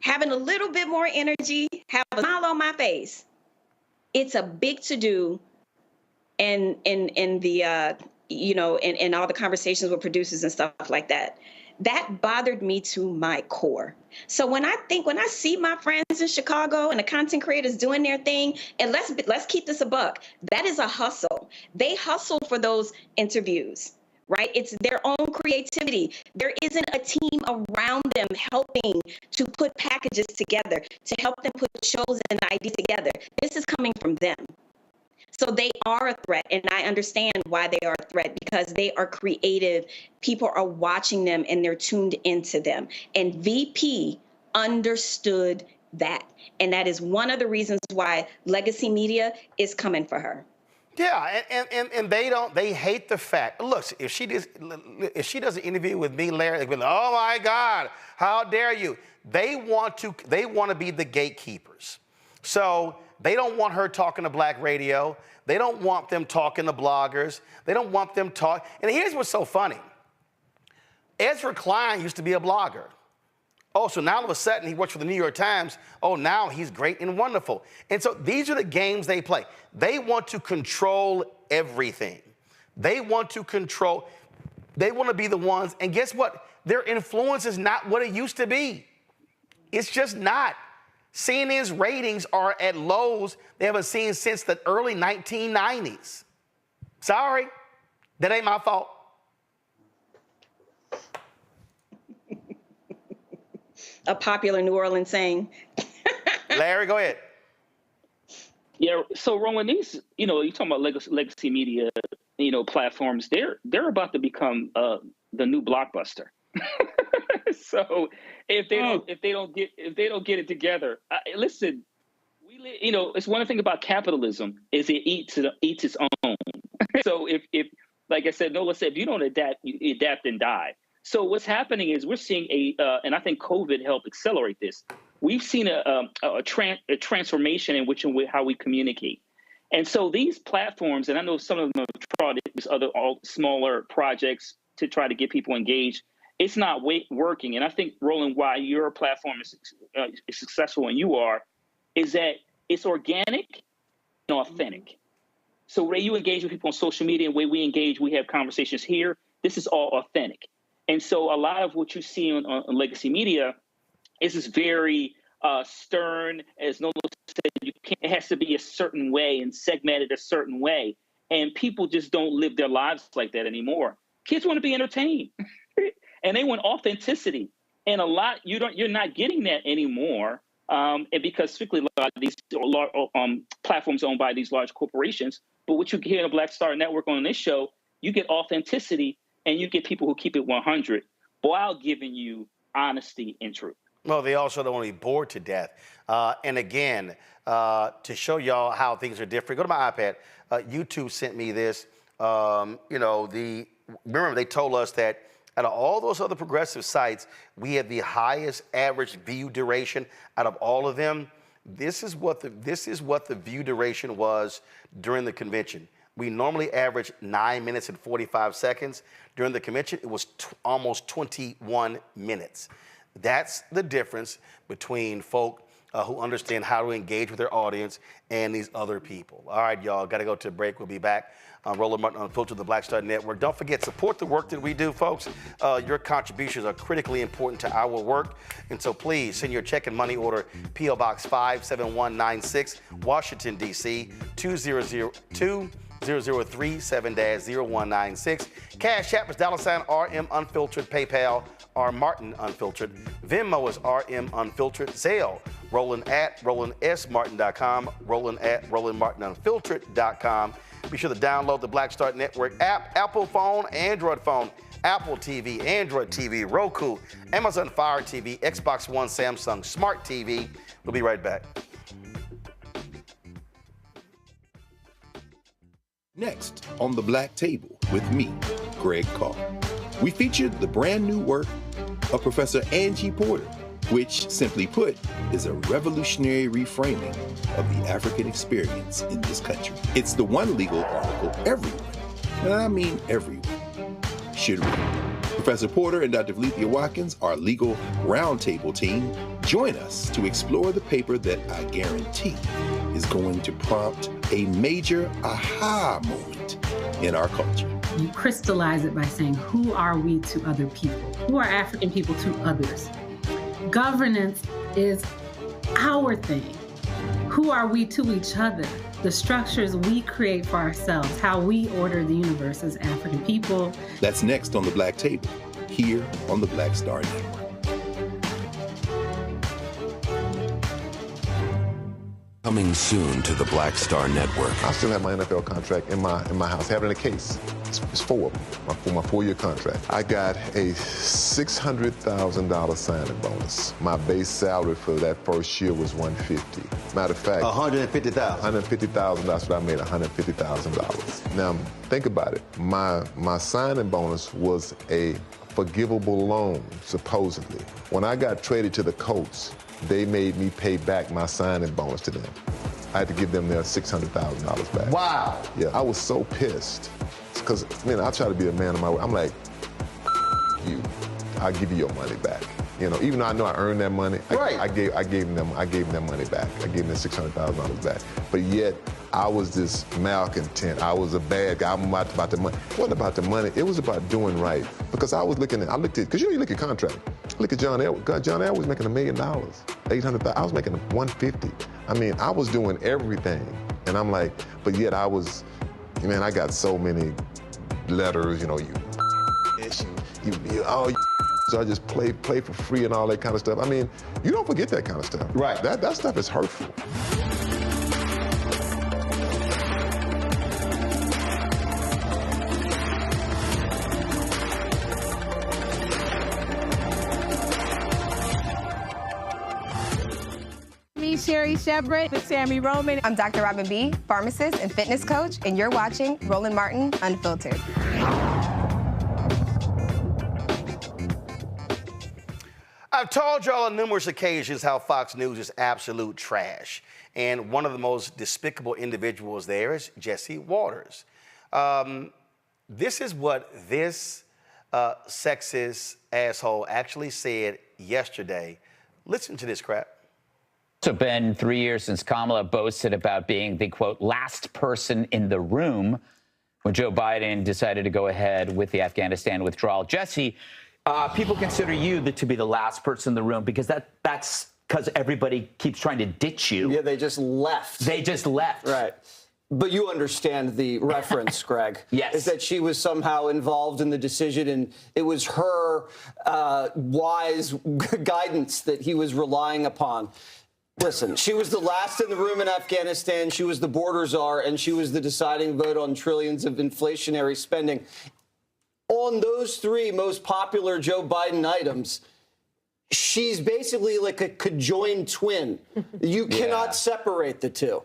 having a little bit more energy, have a smile on my face, it's a big to-do in the and all the conversations with producers and stuff like that. That bothered me to my core. So when I see my friends in Chicago and the content creators doing their thing, and let's keep this a buck, that is a hustle. They hustle for those interviews, right? It's their own creativity. There isn't a team around them helping to put packages together, to help them put shows and ideas together. This is coming from them. So they are a threat, and I understand why they are a threat, because they are creative. People are watching them, and they're tuned into them. And VP understood that. And that is one of the reasons why legacy media is coming for her. Yeah, and they hate the fact. Look, if she does an interview with me, Larry, they'll be like, oh my God, how dare you? They want to be the gatekeepers. So they don't want her talking to black radio. They don't want them talking to bloggers. They don't want them talk. And here's what's so funny. Ezra Klein used to be a blogger. Oh, so now all of a sudden he works for the New York Times. Oh, now he's great and wonderful. And so these are the games they play. They want to control everything. They want to be the ones. And guess what? Their influence is not what it used to be. It's just not. CNN's ratings are at lows they haven't seen since the early 1990s. Sorry, that ain't my fault. A popular New Orleans saying. Larry, go ahead. Yeah, so Rowan, these, you're talking about legacy media, platforms. They're about to become the new Blockbuster. So if they don't get it together, listen, it's one thing about capitalism is it eats its own. So if like I said, Nola said, if you don't adapt, you adapt and die. So what's happening is we're seeing and I think COVID helped accelerate this. We've seen a transformation in how we communicate. And so these platforms, and I know some of them have tried these other smaller projects to try to get people engaged. It's not working. And I think, Roland, why your platform is successful and you are, is that it's organic and authentic. So the way you engage with people on social media and the way we engage, we have conversations here, this is all authentic. And so a lot of what you see on legacy media is this very stern, as Nola said, it has to be a certain way and segmented a certain way. And people just don't live their lives like that anymore. Kids want to be entertained. And they want authenticity, and you're not getting that anymore. And because strictly a lot of these platforms owned by these large corporations. But what you hear in a Black Star Network on this show, you get authenticity, and you get people who keep it 100 while giving you honesty and truth. Well, they also don't want to be bored to death. And again, to show y'all how things are different, go to my iPad. YouTube sent me this. Remember they told us that out of all those other progressive sites, we have the highest average view duration out of all of them. This is what the view duration was during the convention. We normally average 9 minutes and 45 seconds. During the convention, it was almost 21 minutes. That's the difference between folk who understand how to engage with their audience and these other people. All right, y'all, got to go to a break. We'll be back. Roland Martin Unfiltered, the Black Star Network. Don't forget, support the work that we do, folks. Your contributions are critically important to our work. And so please send your check and money order, P.O. Box 57196, Washington, D.C., 20037-0196. Cash App is $RM Unfiltered. PayPal, R Martin Unfiltered. Venmo is RM Unfiltered. Zelle, Roland at RolandSMartin.com, Roland at RolandMartinUnfiltered.com. Be sure to download the Black Star Network app, Apple phone, Android phone, Apple TV, Android TV, Roku, Amazon Fire TV, Xbox One, Samsung Smart TV. We'll be right back. Next on The Black Table with me, Greg Carr. We featured the brand new work of Professor Angie Porter, which, simply put, is a revolutionary reframing of the African experience in this country. It's the one legal article everyone, and I mean everyone, should read. Professor Porter and Dr. Valencia Watkins, our legal roundtable team, join us to explore the paper that I guarantee is going to prompt a major aha moment in our culture. you crystallize it by saying, who are we to other people? Who are African people to others? Governance is our thing. Who are we to each other? The structures we create for ourselves, how we order the universe as African people. That's next on The Black Table, here on the Black Star Network. Coming soon to the Black Star Network. I still have my NFL contract in my house, having a case. It's 4 of them, my 4-year contract. I got a $600,000 signing bonus. My base salary for that first year was $150,000. Matter of fact, $150,000. $150,000. That's what I made, $150,000. Now think about it. My signing bonus was a forgivable loan, supposedly. When I got traded to the Colts, they made me pay back my signing bonus to them. I had to give them their $600,000 back. Wow. Yeah, I was so pissed. Because, I try to be a man of my word. I'm like, you, I'll give you your money back. Even though I know I earned that money, right. I gave them their money back. I gave them $600,000 back. But yet, I was this malcontent. I was a bad guy. I'm about the money. It wasn't about the money. It was about doing right. Because I looked at, because you look at contract. Look at John Elway. God, John Elway was making $1 million, $800,000. I was making $150,000. I was doing everything. And I'm like, but yet I got so many letters, so I just play for free and all that kind of stuff. You don't forget that kind of stuff. Right. That stuff is hurtful. Sherry Shepard with Sammy Roman. I'm Dr. Robin B., pharmacist and fitness coach, and you're watching Roland Martin Unfiltered. I've told y'all on numerous occasions how Fox News is absolute trash. And one of the most despicable individuals there is Jesse Waters. This is what this sexist asshole actually said yesterday. Listen to this crap. It's been 3 years since Kamala boasted about being the, quote, last person in the room when Joe Biden decided to go ahead with the Afghanistan withdrawal. Jesse, people consider you to be the last person in the room because that's because everybody keeps trying to ditch you. Yeah, they just left. Right. But you understand the reference, Greg. Yes. Is that she was somehow involved in the decision, and it was her wise guidance that he was relying upon. Listen, she was the last in the room in Afghanistan. She was the border czar, and she was the deciding vote on trillions of inflationary spending. On those 3 most popular Joe Biden items, she's basically like a conjoined twin. You cannot separate the two.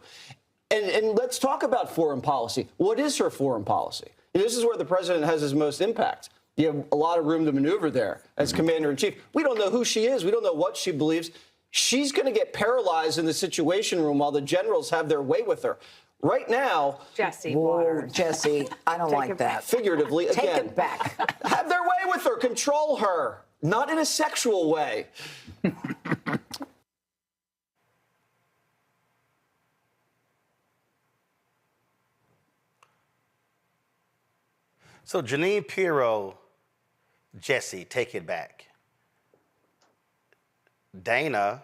And let's talk about foreign policy. What is her foreign policy? And this is where the president has his most impact. You have a lot of room to maneuver there as commander-in-chief. We don't know who she is. We don't know what she believes. She's going to get paralyzed in the Situation Room while the generals have their way with her. Right now, Jesse, Jesse, I don't like that. Figuratively, Take again, it back. Have their way with her, control her, not in a sexual way. So Jeanine Pirro, Jesse, take it back. Dana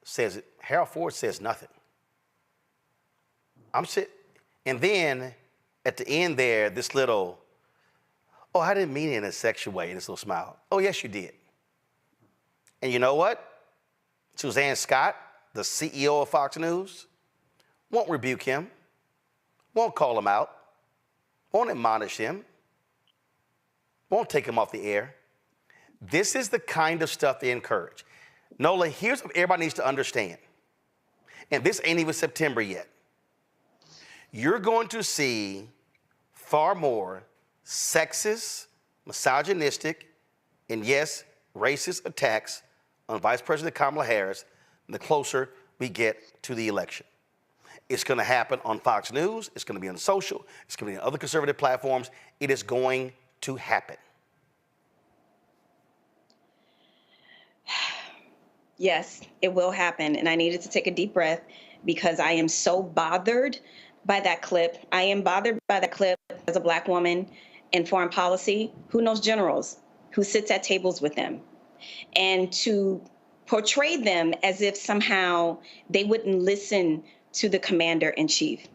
says, Harold Ford says nothing. And then at the end there, this little, oh, I didn't mean it in a sexual way, this little smile. Oh, yes, you did. And you know what? Suzanne Scott, the CEO of Fox News, won't rebuke him, won't call him out, won't admonish him, won't take him off the air. This is the kind of stuff they encourage. Nola, here's what everybody needs to understand. And this ain't even September yet. You're going to see far more sexist, misogynistic, and yes, racist attacks on Vice President Kamala Harris the closer we get to the election. It's going to happen on Fox News. It's going to be on social. It's going to be on other conservative platforms. It is going to happen. Yes, it will happen. And I needed to take a deep breath because I am so bothered by that clip. I am bothered by that clip as a Black woman in foreign policy who knows generals, who sits at tables with them, and to portray them as if somehow they wouldn't listen to the commander in chief.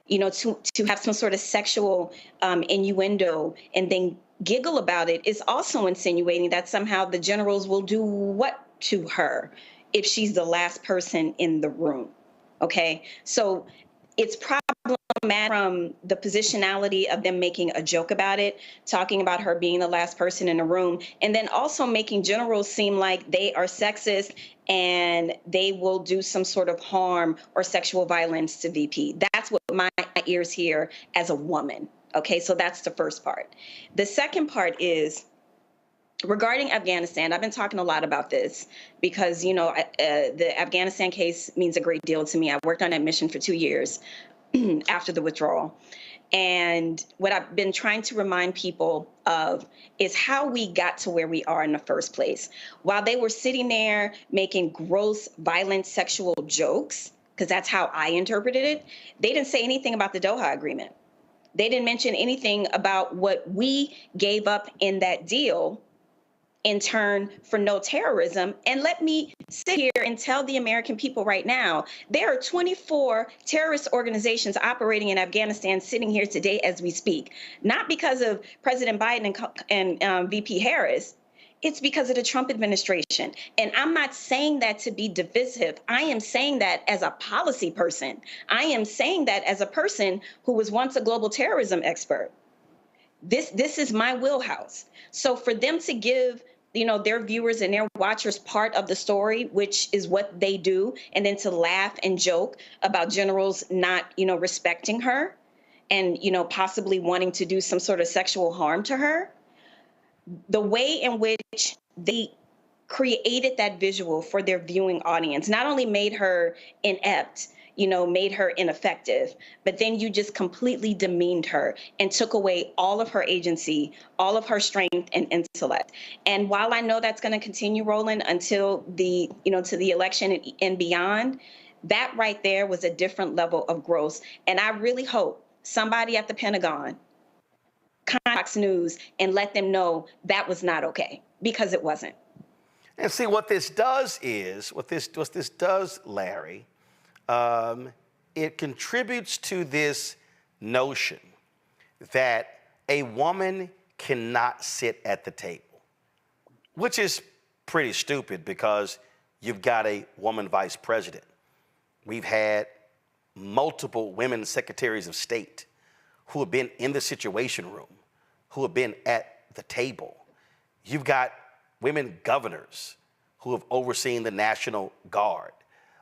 You know, to have some sort of sexual innuendo and then giggle about it is also insinuating that somehow the generals will do what to her if she's the last person in the room. Okay, so it's problematic from the positionality of them making a joke about it, talking about her being the last person in the room, and then also making generals seem like they are sexist and they will do some sort of harm or sexual violence to VP. That's what my ears hear as a woman. Okay, so that's the first part. The second part is regarding Afghanistan. I've been talking a lot about this because, you know, the Afghanistan case means a great deal to me. I worked on that mission for 2 years after the withdrawal. And what I've been trying to remind people of is how we got to where we are in the first place. While they were sitting there making gross, violent, sexual jokes, because that's how I interpreted it, they didn't say anything about the Doha Agreement. They didn't mention anything about what we gave up in that deal in turn for no terrorism. And let me sit here and tell the American people right now, there are 24 terrorist organizations operating in Afghanistan sitting here today as we speak, not because of President Biden and VP Harris. It's because of the Trump administration. And I'm not saying that to be divisive. I am saying that as a policy person. I am saying that as a person who was once a global terrorism expert. This is my wheelhouse. So for them to give, you know, their viewers and their watchers part of the story, which is what they do, and then to laugh and joke about generals not, you know, respecting her and, you know, possibly wanting to do some sort of sexual harm to her, the way in which they created that visual for their viewing audience not only made her inept, you know, made her ineffective, but then you just completely demeaned her and took away all of her agency, all of her strength and intellect. And while I know that's going to continue, Roland, until the, you know, to the election and beyond, that right there was a different level of growth. And I really hope somebody at the Pentagon contact Fox News and let them know that was not okay, because it wasn't. And see, what this does is, what this does, Larry, it contributes to this notion that a woman cannot sit at the table, which is pretty stupid because you've got a woman vice president. We've had multiple women secretaries of state who have been in the Situation Room, who have been at the table. You've got women governors who have overseen the National Guard.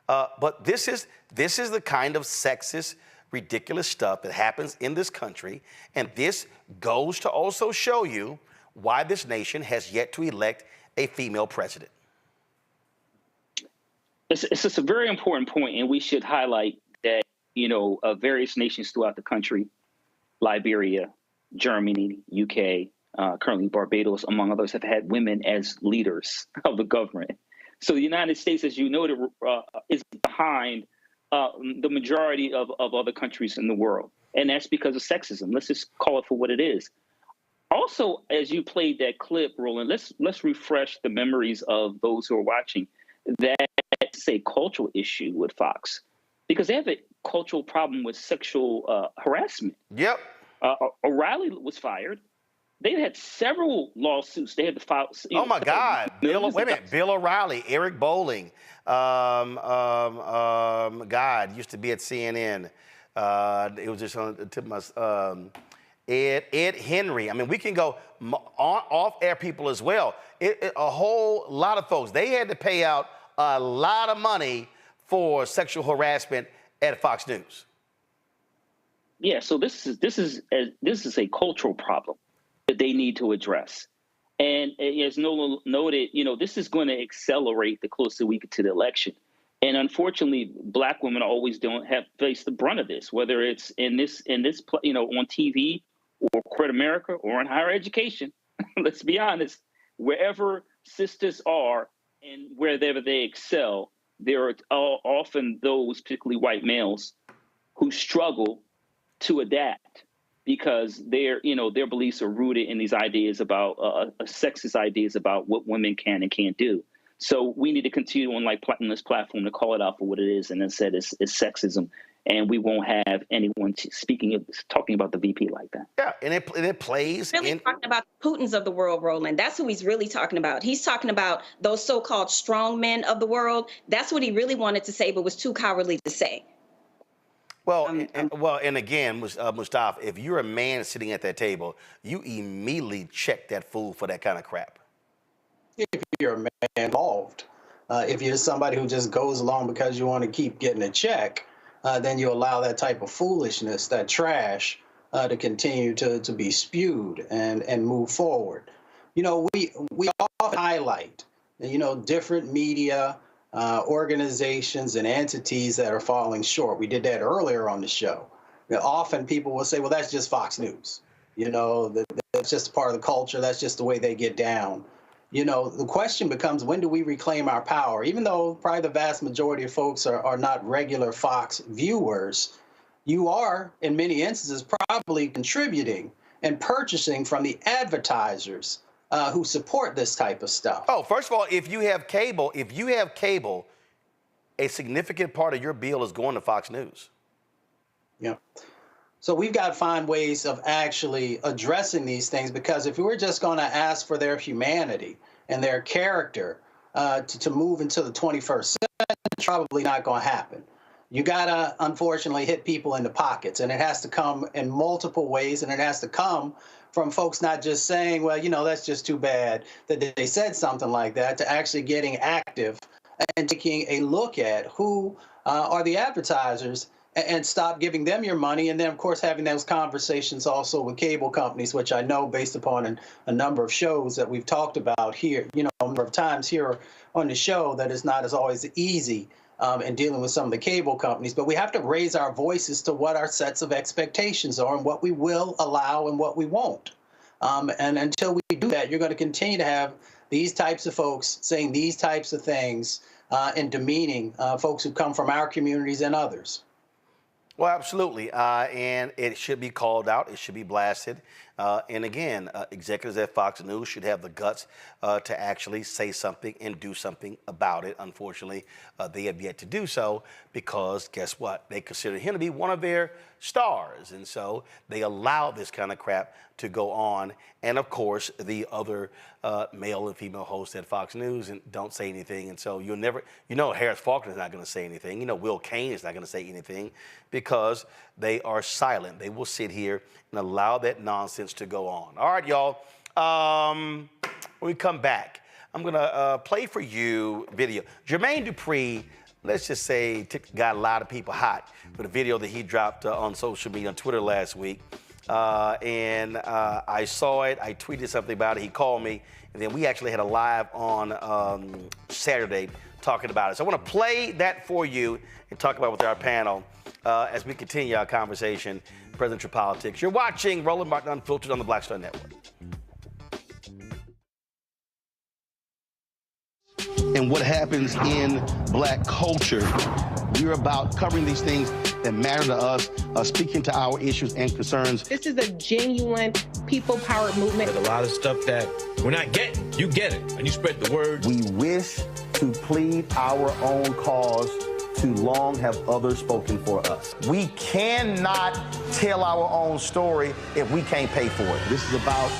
But this is the kind of sexist, ridiculous stuff that happens in this country, and this goes to also show you why this nation has yet to elect a female president. It's just a very important point, and we should highlight that, you know, various nations throughout the country, Liberia, Germany, UK, currently Barbados, among others, have had women as leaders of the government. So the United States, as you noted, is behind the majority of other countries in the world. And that's because of sexism. Let's just call it for what it is. Also, as you played that clip, Roland, let's refresh the memories of those who are watching. That's a cultural issue with Fox, because they have a cultural problem with sexual harassment. Yep. O'Reilly was fired. They've had several lawsuits. They had to file. Oh my God! Bill O'Reilly, Eric Bolling, God, used to be at CNN. It was just on the tip of my Ed Henry. I mean, we can go off-air people as well. A whole lot of folks. They had to pay out a lot of money for sexual harassment at Fox News. Yeah. So this is a cultural problem that they need to address. And as Nolan noted, you know, this is going to accelerate the closer we get to the election. And unfortunately, Black women always don't have faced the brunt of this, whether it's in this, you know, on TV or corporate America or in higher education. Let's be honest, wherever sisters are and wherever they excel, there are often those, particularly white males, who struggle to adapt because their beliefs are rooted in these ideas about sexist ideas about what women can and can't do. So we need to continue on this platform to call it out for what it is, and instead it's sexism, and we won't have anyone talking about the VP like that. Yeah, and it plays. Really talking about Putins of the world, Roland. That's who he's really talking about. He's talking about those so-called strong men of the world. That's what he really wanted to say, but was too cowardly to say. Well, and again, Mustafa, if you're a man sitting at that table, you immediately check that fool for that kind of crap. If you're a man involved, if you're somebody who just goes along because you want to keep getting a check, then you allow that type of foolishness, that trash, to continue to be spewed and move forward. We often highlight, different media organizations and entities that are falling short. We did that earlier on the show. Often people will say, well, that's just Fox News. That's just part of the culture. That's just the way they get down. The question becomes, when do we reclaim our power? Even though probably the vast majority of folks are not regular Fox viewers, you are, in many instances, probably contributing and purchasing from the advertisers who support this type of stuff. Oh, first of all, if you have cable, a significant part of your bill is going to Fox News. Yeah. So we've got to find ways of actually addressing these things, because if we were just going to ask for their humanity and their character to move into the 21st century, it's probably not going to happen. You got to, unfortunately, hit people in the pockets, and it has to come in multiple ways, and it has to come from folks not just saying, well, that's just too bad that they said something like that, to actually getting active and taking a look at who are the advertisers and stop giving them your money. And then, of course, having those conversations also with cable companies, which I know, based upon a number of shows that we've talked about here, a number of times here on the show, that is not as always easy in dealing with some of the cable companies. But we have to raise our voices to what our sets of expectations are and what we will allow and what we won't. And until we do that, you're going to continue to have these types of folks saying these types of things and demeaning folks who come from our communities and others. Well, absolutely, and it should be called out. It should be blasted. And again, executives at Fox News should have the guts to actually say something and do something about it. Unfortunately, they have yet to do so, because guess what? They consider him to be one of their stars, and so they allow this kind of crap to go on. And of course, the other male and female hosts at Fox News and don't say anything. And so you'll never, Harris Faulkner is not going to say anything. Will Cain is not going to say anything, because they are silent. They will sit here and allow that nonsense to go on. All right, y'all. When we come back, I'm going to play for you video. Jermaine Dupri, let's just say, got a lot of people hot with a video that he dropped on social media, on Twitter last week. And I saw it. I tweeted something about it. He called me. And then we actually had a live on Saturday talking about it. So I want to play that for you and talk about it with our panel as we continue our conversation, presidential politics. You're watching Roland Martin Unfiltered on the Black Star Network. And what happens in black culture. We're about covering these things that matter to us, speaking to our issues and concerns. This is a genuine people-powered movement. There's a lot of stuff that we're not getting. You get it, and you spread the word. We wish to plead our own cause. Too long have others spoken for us. We cannot tell our own story if we can't pay for it. This is about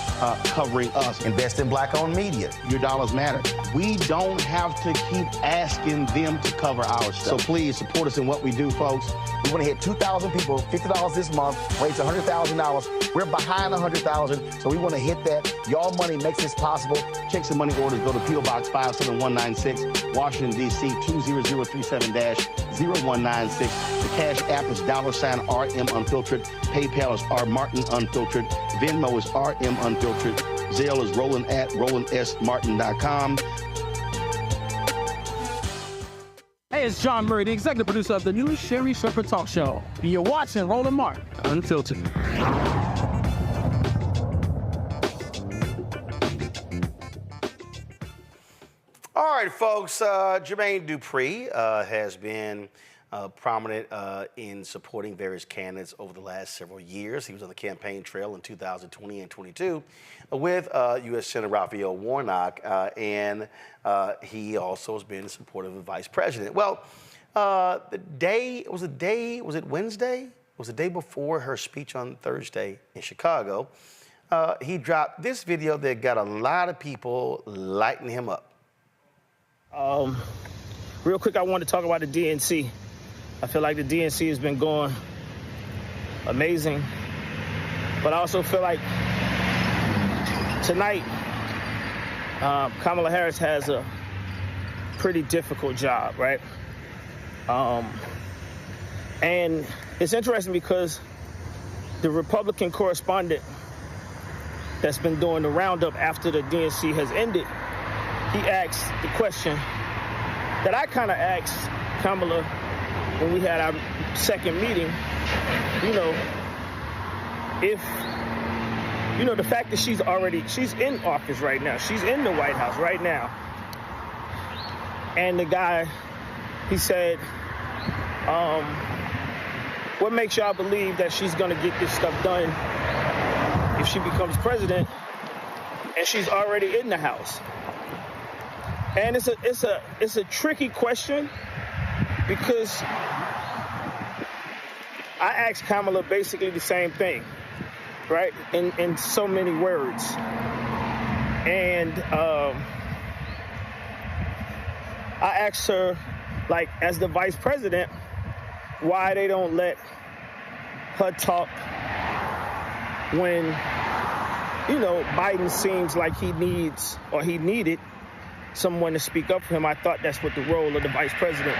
covering us. Invest in black-owned media. Your dollars matter. We don't have to keep asking them to cover our stuff. So please support us in what we do, folks. We want to hit 2,000 people, $50 this month, raise $100,000. We're behind 100,000, so we want to hit that. Y'all money makes this possible. Checks and money orders go to P.O. Box 57196, Washington, D.C. 20037-0196. The Cash App is $RM Unfiltered. PayPal is R Martin Unfiltered. Venmo is RM Unfiltered. Zelle is Roland at RolandSMartin.com. Hey, it's John Murray, the executive producer of the new Sherry Shepherd Talk Show. You're watching Roland Martin Unfiltered. All right, folks, Jermaine Dupri has been prominent in supporting various candidates over the last several years. He was on the campaign trail in 2020 and 22 with U.S. Senator Raphael Warnock, and he also has been supportive of the vice president. Well, was it Wednesday? It was the day before her speech on Thursday in Chicago. He dropped this video that got a lot of people lighting him up. Real quick, I want to talk about the DNC. I feel like the DNC has been going amazing, but I also feel like tonight, Kamala Harris has a pretty difficult job, right? And it's interesting because the Republican correspondent that's been doing the roundup after the DNC has ended, he asked the question that I kind of asked Kamala when we had our second meeting, the fact that she's in office right now, she's in the White House right now. And the guy, he said, what makes y'all believe that she's gonna get this stuff done if she becomes president and she's already in the House? And it's a tricky question because I asked Kamala basically the same thing, right? In so many words. And I asked her, like, as the vice president, why they don't let her talk when, Biden seems like he needed someone to speak up for him. I thought that's what the role of the vice president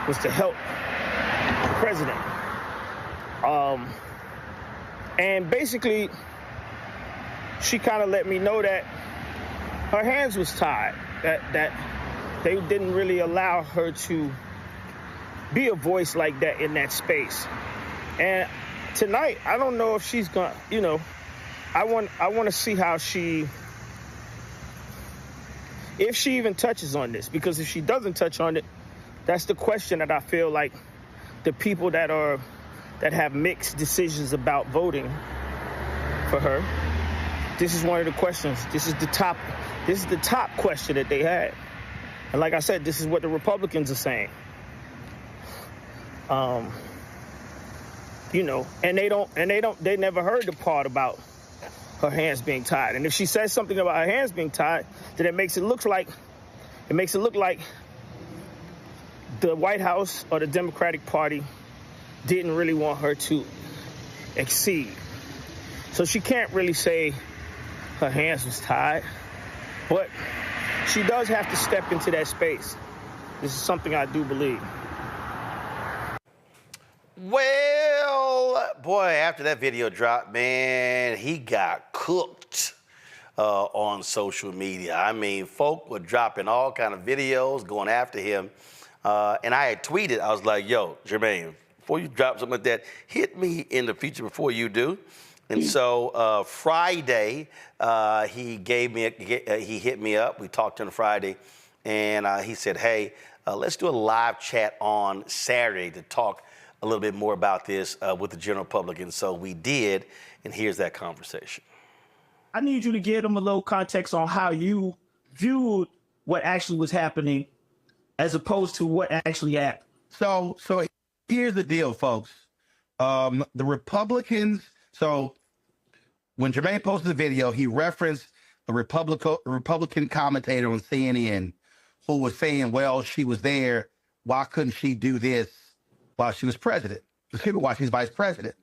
was to help the president. And basically, she kind of let me know that her hands was tied, that they didn't really allow her to be a voice like that in that space. And tonight, I don't know if she's gonna, I want to see how if she even touches on this, because if she doesn't touch on it, that's the question that I feel like the people that have mixed decisions about voting for her, this is one of the questions. This is the top question that they had. And like I said, this is what the Republicans are saying. And they never heard the part about her hands being tied. And if she says something about her hands being tied, then it makes it look like the White House or the Democratic Party didn't really want her to exceed. So she can't really say her hands was tied, but she does have to step into that space. This is something I do believe. Well, boy, after that video dropped, man, he got cooked on social media. I mean, folk were dropping all kind of videos, going after him. And I had tweeted, I was like, yo, Jermaine, before you drop something like that, hit me in the future before you do. And so Friday, he hit me up. We talked on Friday, and he said, hey, let's do a live chat on Saturday to talk a little bit more about this with the general public. And so we did, and here's that conversation. I need you to give them a little context on how you viewed what actually was happening as opposed to what actually happened. So here's the deal, folks. The Republicans, so when Jermaine posted the video, he referenced a Republican commentator on CNN who was saying, well, she was there. Why couldn't she do this while she was president? While she's vice president.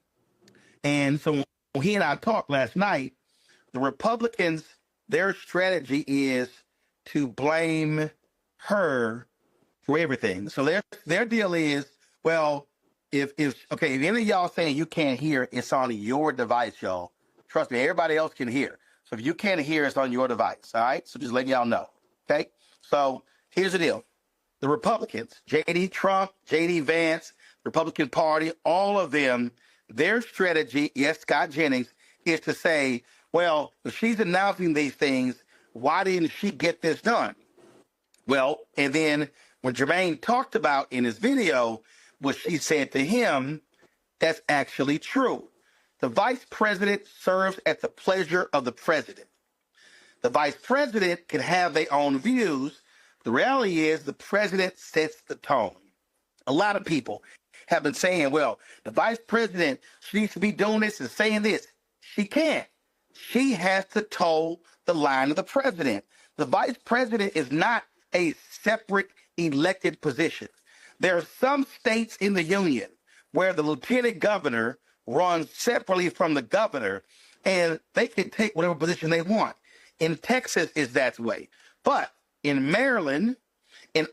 And so when he and I talked last night, the Republicans, their strategy is to blame her for everything. So their deal is, well, if any of y'all saying you can't hear, it's on your device, y'all. Trust me, everybody else can hear. So if you can't hear, it's on your device, all right? So just letting y'all know, okay? So here's the deal. The Republicans, J.D. Trump, J.D. Vance, Republican Party, all of them, their strategy, yes, Scott Jennings, is to say, well, if she's announcing these things, why didn't she get this done? Well, and then when Jermaine talked about in his video what she said to him, that's actually true. The vice president serves at the pleasure of the president. The vice president can have their own views. The reality is the president sets the tone. A lot of people have been saying, well, the vice president, she needs to be doing this and saying this. She can't. She has to toe the line of the president. The vice president is not a separate elected position. There are some states in the union where the lieutenant governor runs separately from the governor, and they can take whatever position they want. In Texas, is that way. But in Maryland, in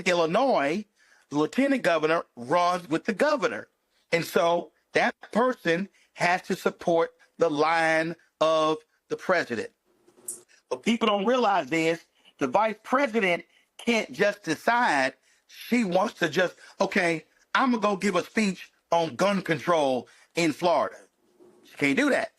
Illinois, the lieutenant governor runs with the governor. And so that person has to support the line of the president. What people don't realize is the vice president can't just decide she wants to just, okay, I'm going to go give a speech on gun control in Florida. She can't do that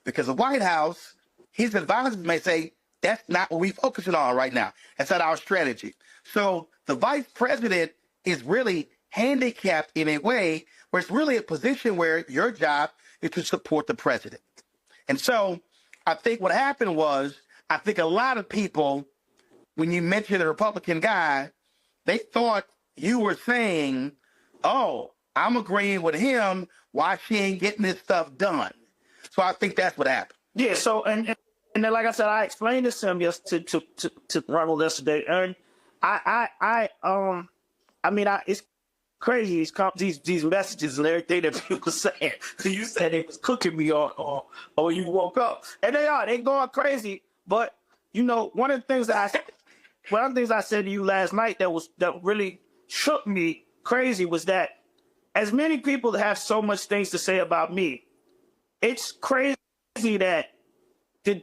because the White House, his advisors may say, that's not what we're focusing on right now. That's not our strategy. So the vice president is really handicapped in a way where it's really a position where your job is to support the president. And so I think what happened was, I think a lot of people, when you mentioned a Republican guy, they thought you were saying, oh, I'm agreeing with him, why she ain't getting this stuff done. So I think that's what happened. Yeah, so, and then, like I said, I explained this to him to Ronald yesterday, and it's crazy, these messages and everything that people saying. You said they was cooking me or you woke up. And they going crazy. But, you know, one of the things I said to you last night that really shook me crazy was that as many people have so much things to say about me, it's crazy that the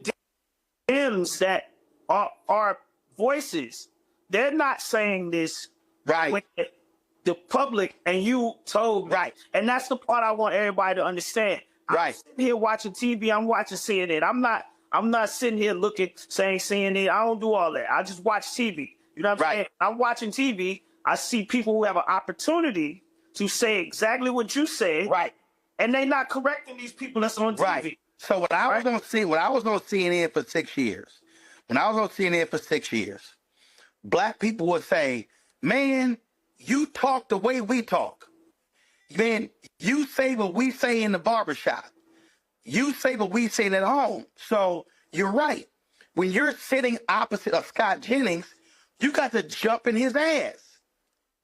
Dems that are voices, they're not saying this right. When the public and you told me. Right. And that's the part I want everybody to understand. Right. I'm sitting here watching TV, I'm watching CNN. I'm not sitting here saying CNN. I don't do all that. I just watch TV. You know what I'm saying? I'm watching TV. I see people who have an opportunity to say exactly what you said. Right. And they're not correcting these people that's on TV. Right. So when I was on CNN for 6 years, black people would say, man, you talk the way we talk. Man, you say what we say in the barbershop. You say what we say at home. So you're right. When you're sitting opposite of Scott Jennings, you got to jump in his ass.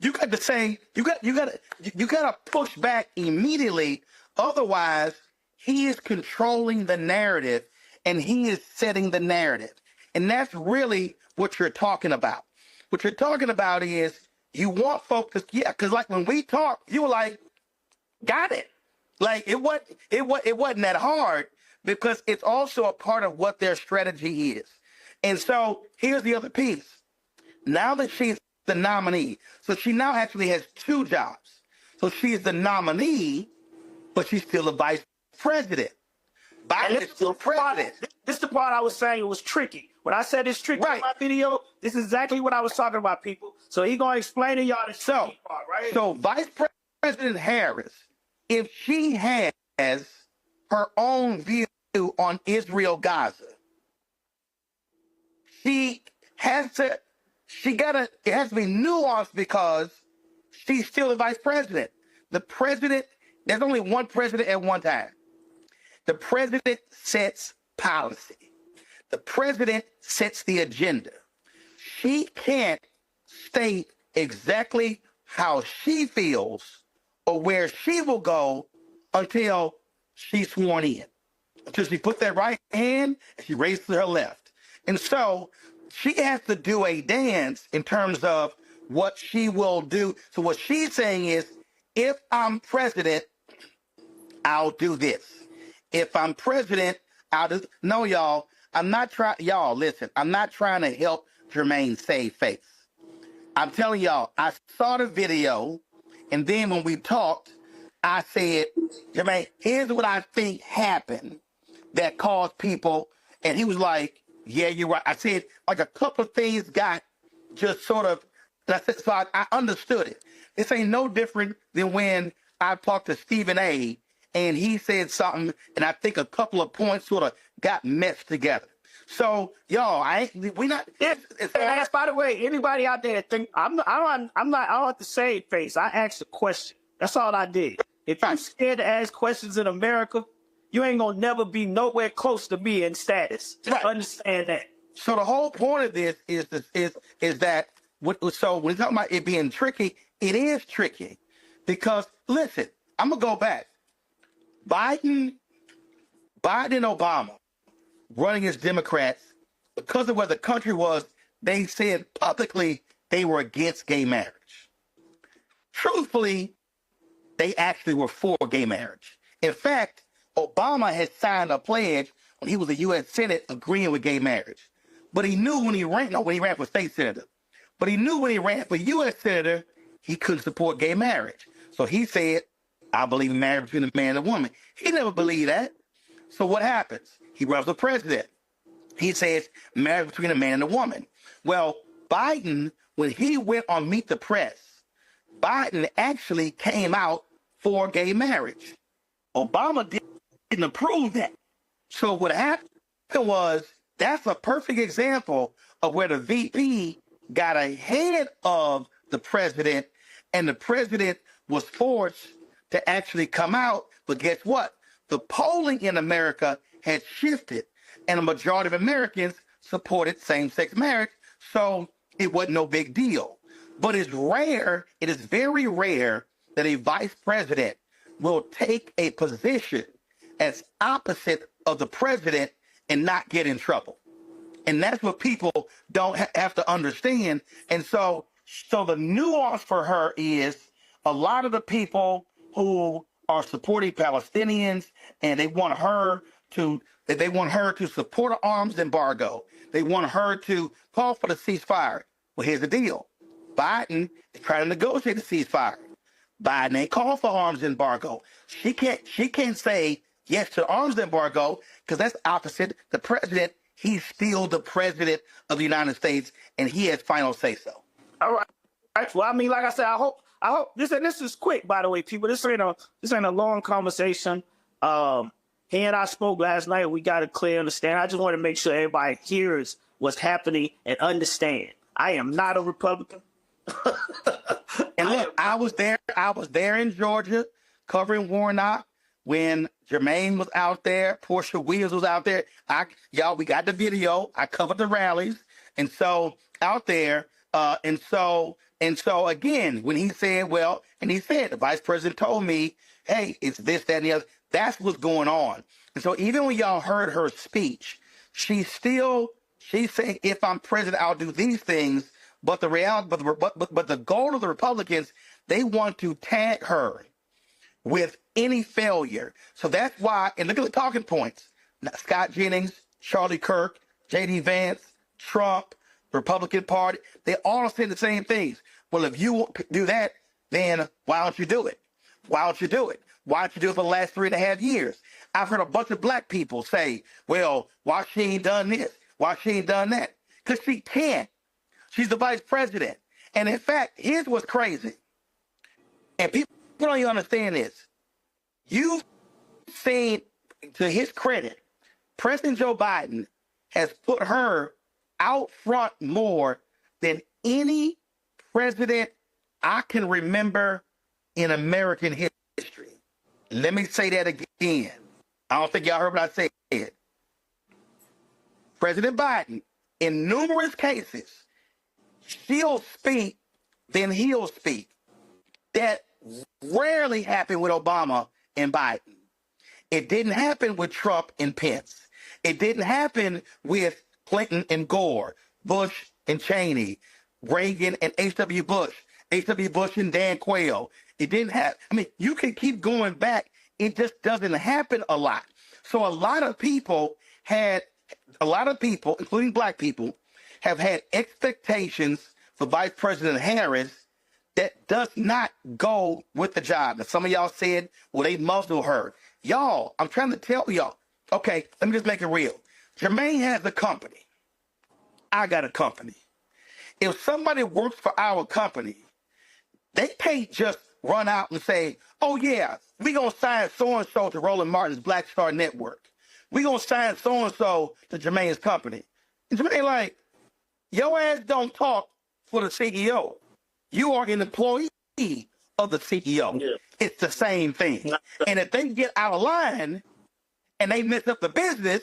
You got to say, you got to push back immediately. Otherwise, he is controlling the narrative and he is setting the narrative. And that's really what you're talking about. What you're talking about is you want folks to, because like when we talk, you were like, got it. Like it wasn't that hard because it's also a part of what their strategy is. And so here's the other piece. Now that she's the nominee, so she now actually has two jobs. So she's the nominee, but she's still the vice president. Biden is still president. This is the part I was saying it was tricky. When I said it's tricky in my video, this is exactly what I was talking about, people. So he's going to explain to y'all the tricky part, right? So Vice President Harris, if she has her own view on Israel-Gaza, it has to be nuanced because she's still the vice president. The president, there's only one president at one time. The president sets policy. The president sets the agenda. She can't state exactly how she feels or where she will go until she's sworn in. Until she put that right hand and she raises her left. And so she has to do a dance in terms of what she will do. So what she's saying is, if I'm president, I'll do this. If I'm president, I'll do. No, y'all, I'm not trying. Y'all, listen, I'm not trying to help Jermaine save face. I'm telling y'all, I saw the video, and then when we talked, I said, Jermaine, here's what I think happened that caused people, and he was like, yeah, you're right. I said, like a couple of things got just sort of And I said, so I understood it. This ain't no different than when I talked to Stephen A. and he said something, and I think a couple of points sort of got meshed together. So, y'all, we not. That's, by the way, anybody out there that think I don't have to say face. I asked a question. That's all I did. If you're scared to ask questions in America, you ain't gonna never be nowhere close to me in status. Just understand that. So the whole point of this is that so when we're talking about it being tricky, it is tricky because listen, I'm gonna go back. Biden and Obama running as Democrats, because of where the country was, they said publicly they were against gay marriage. Truthfully, they actually were for gay marriage. In fact, Obama had signed a pledge when he was a U.S. Senate agreeing with gay marriage. But he knew when he ran for state senator. But he knew when he ran for U.S. senator, he couldn't support gay marriage. So he said, I believe in marriage between a man and a woman. He never believed that. So what happens? He runs for president. He says marriage between a man and a woman. Well, Biden, when he went on Meet the Press, Biden actually came out for gay marriage. Obama didn't approve that. So what happened was that's a perfect example of where the VP got ahead of the president, and the president was forced to actually come out. But guess what? The polling in America had shifted, and a majority of Americans supported same-sex marriage, so it wasn't no big deal. But it's rare, it is very rare that a vice president will take a position as opposite of the president and not get in trouble. And that's what people don't have to understand. And so the nuance for her is a lot of the people who are supporting Palestinians and they want her to support an arms embargo. They want her to call for the ceasefire. Well, here's the deal. Biden is trying to negotiate the ceasefire. Biden ain't called for arms embargo. She can't say yes to arms embargo because that's opposite the president. He's still the president of the United States, and he has final say so. All right. Well, I mean, like I said, I hope this is quick. By the way, people, this ain't a long conversation. He and I spoke last night. We got a clear understanding. I just want to make sure everybody hears what's happening and understand. I am not a Republican. And look, I was there in Georgia covering Warnock when Jermaine was out there, Portia Williams was out there. We got the video. I covered the rallies. And so out there, and so again, when he said, the vice president told me, hey, it's this, that, and the other. That's what's going on. And so even when y'all heard her speech, she's saying, if I'm president, I'll do these things. But the reality, but the goal of the Republicans, they want to tag her with any failure. So that's why, and look at the talking points. Scott Jennings, Charlie Kirk, J.D. Vance, Trump, Republican Party, they all say the same things. Well, if you won't do that, then why don't you do it? Why don't you do it? Why don't you do it for the last 3.5 years? I've heard a bunch of black people say, well, why she ain't done this? Why she ain't done that? Because she can't. She's the vice president. And in fact, here's what's crazy. And people don't even understand this. You've seen, to his credit, President Joe Biden has put her out front more than any president I can remember in American history. Let me say that again. I don't think y'all heard what I said. President Biden, in numerous cases, she'll speak, then he'll speak. That rarely happened with Obama and Biden. It didn't happen with Trump and Pence. It didn't happen with Clinton and Gore, Bush and Cheney, Reagan and H.W. Bush and Dan Quayle. It didn't happen. I mean, you can keep going back. It just doesn't happen a lot. So a lot of people, including black people, have had expectations for Vice President Harris that does not go with the job. Now, some of y'all said, well, they muzzle her. Y'all, I'm trying to tell y'all. Okay, let me just make it real. Jermaine has a company. I got a company. if somebody works for our company, they can't just run out and say, oh, yeah, we're going to sign so-and-so to Roland Martin's Black Star Network. We're going to sign so-and-so to Jermaine's company. And Jermaine like, your ass don't talk for the CEO. You are an employee of the CEO. Yeah. It's the same thing. And if they get out of line and they mess up the business,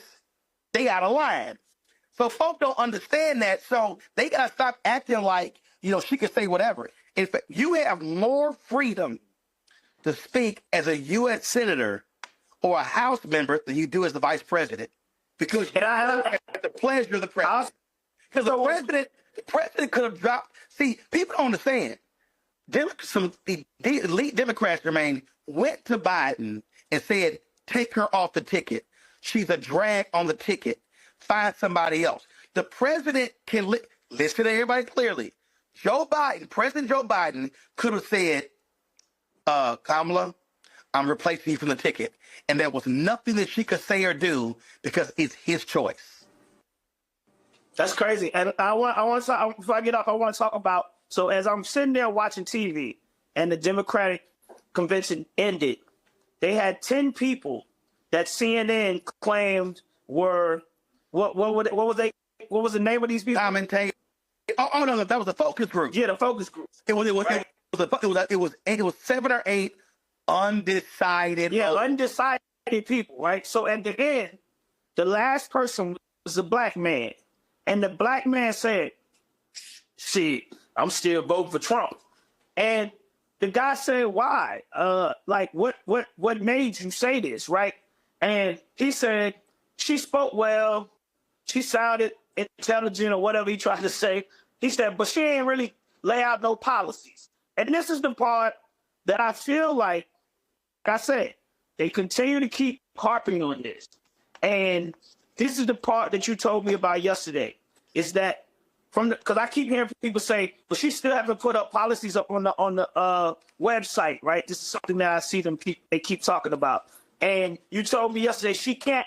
they out of line. So folks don't understand that. So they got to stop acting like, she can say whatever. In fact, you have more freedom to speak as a U.S. Senator or a House member than you do as the Vice President. Because you have the pleasure of the President. Because the President could have dropped. See, people don't understand. Some elite Democrats, Jermaine, went to Biden and said, take her off the ticket. She's a drag on the ticket. Find somebody else. The President can listen to everybody clearly. President Joe Biden could have said, Kamala, I'm replacing you from the ticket. And there was nothing that she could say or do because it's his choice. That's crazy. And I want to, before I get off, I want to talk about, so as I'm sitting there watching TV and the Democratic convention ended, they had 10 people that CNN claimed were, what was the name of these people? Commentators. Oh no, that was a focus group. Yeah, the focus group. It was 7 or 8 undecided. Yeah, undecided people, right? So at the end, the last person was a black man, and the black man said, "See, I'm still voting for Trump." And the guy said, "Why? What made you say this, right?" And he said, "She spoke well. She sounded intelligent," or whatever he tried to say. He said, "But she ain't really lay out no policies." And this is the part that I feel like I said, they continue to keep harping on this. And this is the part that you told me about yesterday, is that because I keep hearing people say, but she still haven't put up policies up on the website, right? This is something that I see they keep talking about. And you told me yesterday she can't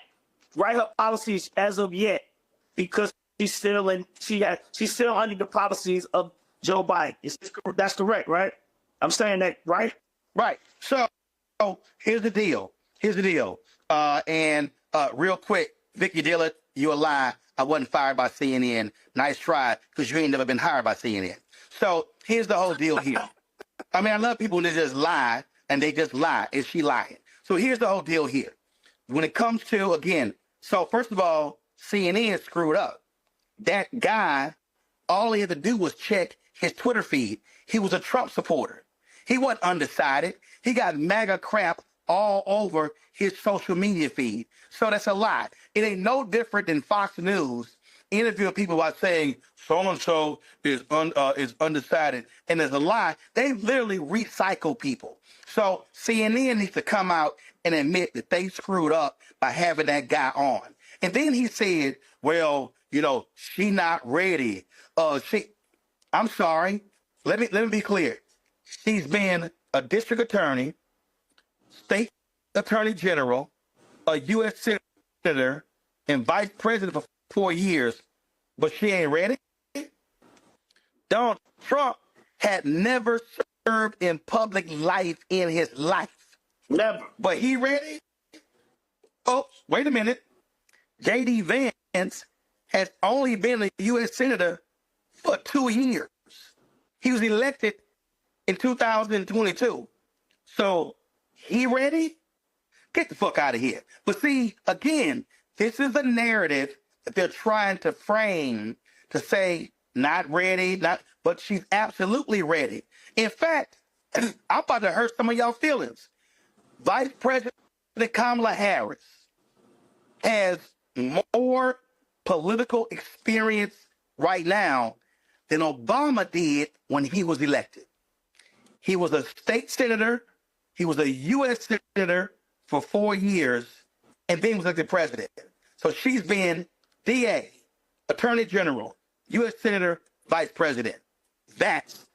write her policies as of yet because she's still under the policies of Joe Biden. That's correct, right? I'm saying that, right? Right. So here's the deal. Real quick, Vicky Dillard, you a lie. I wasn't fired by CNN. Nice try, because you ain't never been hired by CNN. So here's the whole deal here. I mean, I love people that just lie, and they just lie. Is she lying? So here's the whole deal here. When it comes to, again, so first of all, CNN screwed up. That guy, all he had to do was check his Twitter feed. He was a Trump supporter. He wasn't undecided. He got MAGA crap all over his social media feed. So that's a lie. It ain't no different than Fox News interviewing people by saying so-and-so is undecided. And there's a lie. They literally recycle people. So CNN needs to come out and admit that they screwed up by having that guy on. And then he said, well, she not ready. I'm sorry. Let me be clear. She's been a district attorney, state attorney general, a U.S. senator, and vice president for 4 years, but she ain't ready? Donald Trump had never served in public life in his life. Never. But he ready? Oh, wait a minute. J.D. Vance has only been a U.S. senator for 2 years. He was elected in 2022. So he ready? Get the fuck out of here. But see, again, this is a narrative that they're trying to frame to say not ready, but she's absolutely ready. In fact, I'm about to hurt some of y'all feelings. Vice President Kamala Harris has more political experience right now than Obama did when he was elected. He was a state senator. He was a U.S. senator for 4 years, and then was elected president. So she's been DA, Attorney General, U.S. Senator, Vice President. That's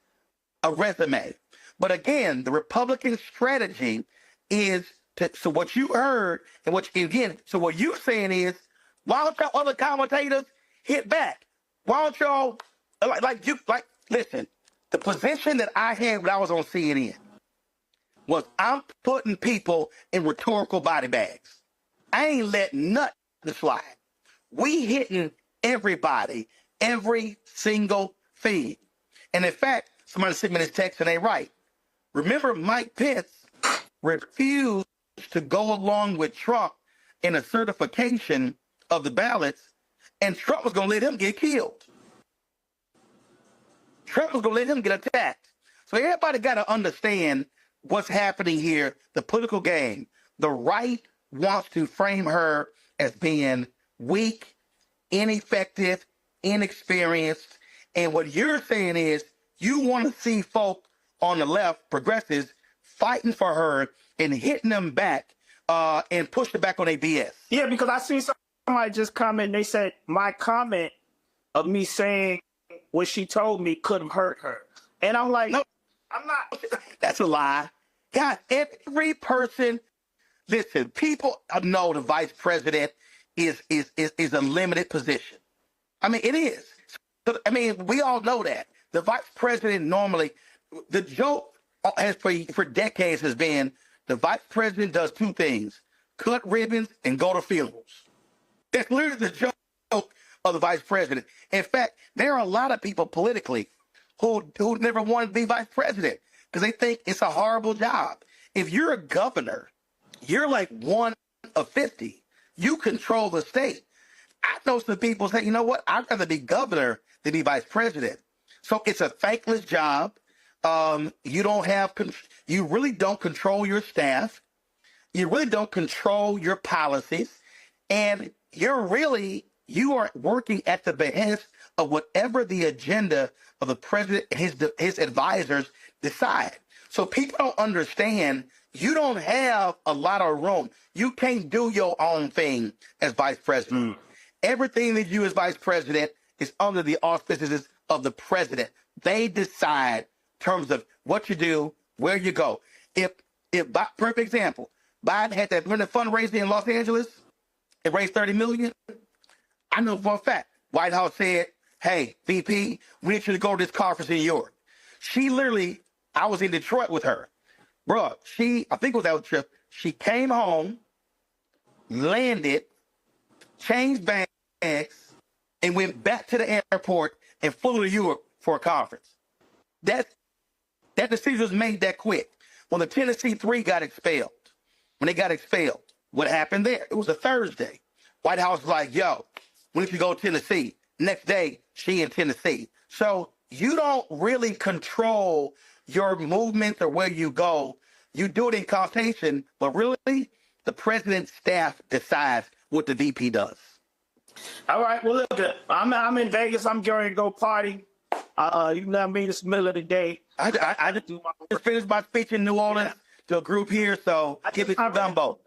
a resume. But again, the Republican strategy is so what you heard, and what you're saying is, why don't y'all other commentators hit back? Why don't y'all Listen, the position that I had when I was on CNN was I'm putting people in rhetorical body bags. I ain't letting nothing slide. We hitting everybody, every single thing. And in fact, somebody sent me this text and they right. Remember, Mike Pence refused to go along with Trump in a certification of the ballots, and Trump was going to let him get killed. Trump was going to let him get attacked. So everybody got to understand what's happening here, the political game. The right wants to frame her as being weak, ineffective, inexperienced. And what you're saying is you want to see folk on the left, progressives, fighting for her and hitting them back and pushing back on their BS. Yeah, because I seen somebody just comment, they said my comment of me saying what she told me could have hurt her. And I'm like, no, I'm not. That's a lie. God, every person, listen, people know the vice president is a limited position. I mean, it is. So, I mean, we all know that. The vice president normally, the joke has for decades has been the vice president does two things: cut ribbons and go to funerals. That's literally the joke of the vice president. In fact, there are a lot of people politically who never wanted to be vice president because they think it's a horrible job. If you're a governor, you're like one of 50. You control the state. I know some people say, you know what? I'd rather be governor than be vice president. So it's a thankless job. You really don't control your staff. You really don't control your policies. And you are working at the behest of whatever the agenda of the president and his advisors decide. So people don't understand you don't have a lot of room. You can't do your own thing as vice president. Everything that you as vice president is under the auspices of the president. They decide in terms of what you do, where you go. If perfect example, Biden had that fundraiser in Los Angeles, it raised $30 million. I know for a fact, White House said, hey, VP, we need you to go to this conference in New York. I was in Detroit with her. Bruh, I think it was that trip. She came home, landed, changed bags, and went back to the airport and flew to Europe for a conference. That decision was made that quick. When the Tennessee 3 got expelled, what happened there? It was a Thursday. White House was like, yo, we need to go to Tennessee. Next day, she in Tennessee. So you don't really control your movements or where you go. You do it in consultation, but really, the president's staff decides what the VP does. All right, well, look, I'm in Vegas. I'm going to go party. You know what I mean? It's the middle of the day. I just finished my speech in New Orleans to a group here, so give me some gumbo.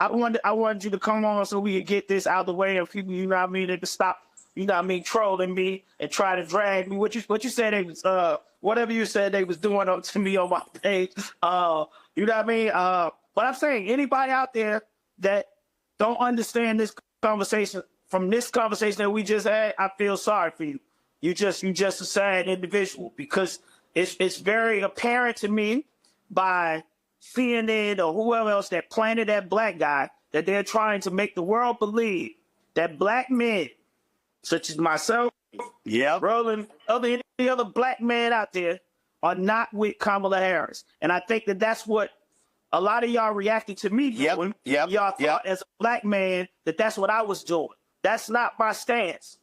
I wanted you to come on so we could get this out of the way, and people, you know what I mean, they could stop, you know what I mean, trolling me and try to drag me. What you said they was whatever you said they was doing to me on my page. You know what I mean? But I'm saying anybody out there that don't understand this conversation, from this conversation that we just had, I feel sorry for you. You just a sad individual, because it's very apparent to me by CNN or whoever else that planted that black guy that they're trying to make the world believe that black men, such as myself, Roland, any other black man out there, are not with Kamala Harris. And I think that that's what a lot of y'all reacted to me doing. Y'all thought as a black man that that's what I was doing. That's not my stance.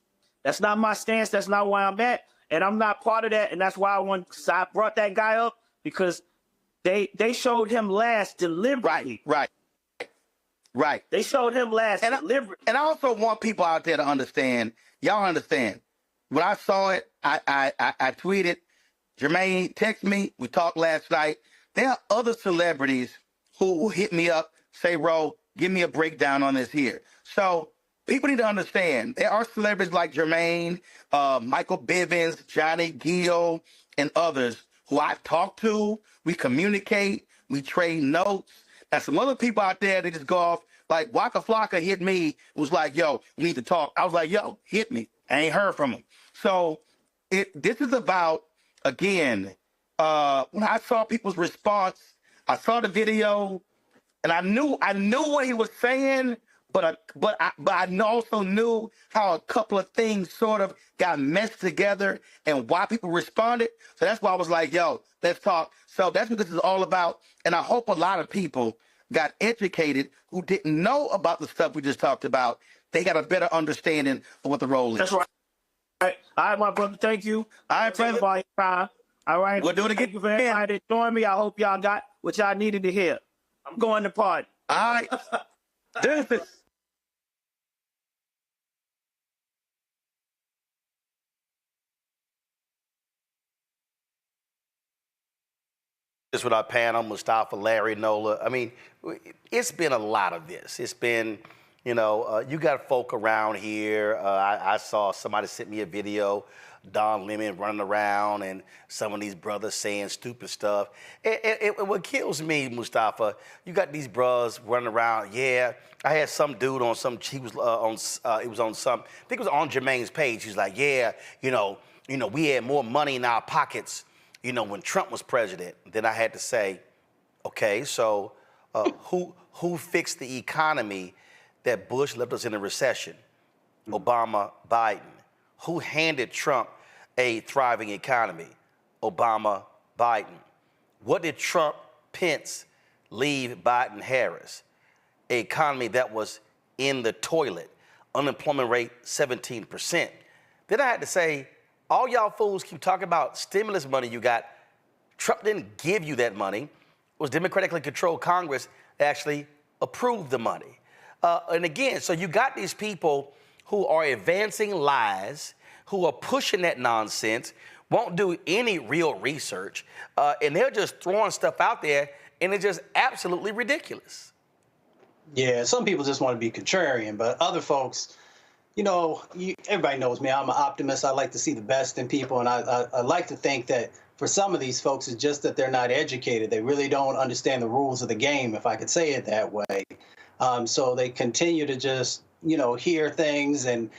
That's not my stance. That's not where I'm at. And I'm not part of that. And that's why I brought that guy up, because they showed him last deliberately. Right. They showed him last deliberately. And I also want people out there to understand, y'all understand, when I saw it, I tweeted, Jermaine texted me, we talked last night. There are other celebrities who will hit me up, say, Ro, give me a breakdown on this here. So people need to understand, there are celebrities like Jermaine, Michael Bivins, Johnny Gill, and others who I talk to, we communicate, we trade notes. Now, some other people out there, they just go off, like Waka Flocka hit me, was like, yo, we need to talk. I was like, yo, hit me. I ain't heard from him. So this is about, again, when I saw people's response, I saw the video, and I knew what he was saying, but I also knew how a couple of things sort of got meshed together and why people responded. So that's why I was like, yo, let's talk. So that's what this is all about. And I hope a lot of people got educated who didn't know about the stuff we just talked about. They got a better understanding of what the role is. That's right. All right, my brother, thank you. All right, Thank you for your time. All right. We'll do it again. Thank you for everybody that joined me. I hope y'all got what y'all needed to hear. I'm going to party. All right. Deuces. This with our panel, Mustafa, Larry, Nola. I mean, it's been a lot of this. It's been, you know, you got folk around here. I saw somebody sent me a video, Don Lemon running around and some of these brothers saying stupid stuff. What kills me, Mustafa, you got these brothers running around. Yeah, I had some dude on some, he was it was on some, I think it was on Jermaine's page. He's like, yeah, you know, we had more money in our pockets, you know, when Trump was president. Then I had to say, okay, so who fixed the economy that Bush left us in a recession? Obama, Biden. Who handed Trump a thriving economy? Obama, Biden. What did Trump, Pence leave Biden, Harris? An economy that was in the toilet, unemployment rate 17%. Then I had to say, all y'all fools keep talking about stimulus money you got. Trump didn't give you that money. It was democratically controlled Congress that actually approved the money. And again, so you got these people who are advancing lies, who are pushing that nonsense, won't do any real research, and they're just throwing stuff out there, and it's just absolutely ridiculous. Yeah, some people just want to be contrarian, but other folks, you know, everybody knows me. I'm an optimist. I like to see the best in people, and I like to think that for some of these folks, it's just that they're not educated. They really don't understand the rules of the game, if I could say it that way. So they continue to just, you know, hear things and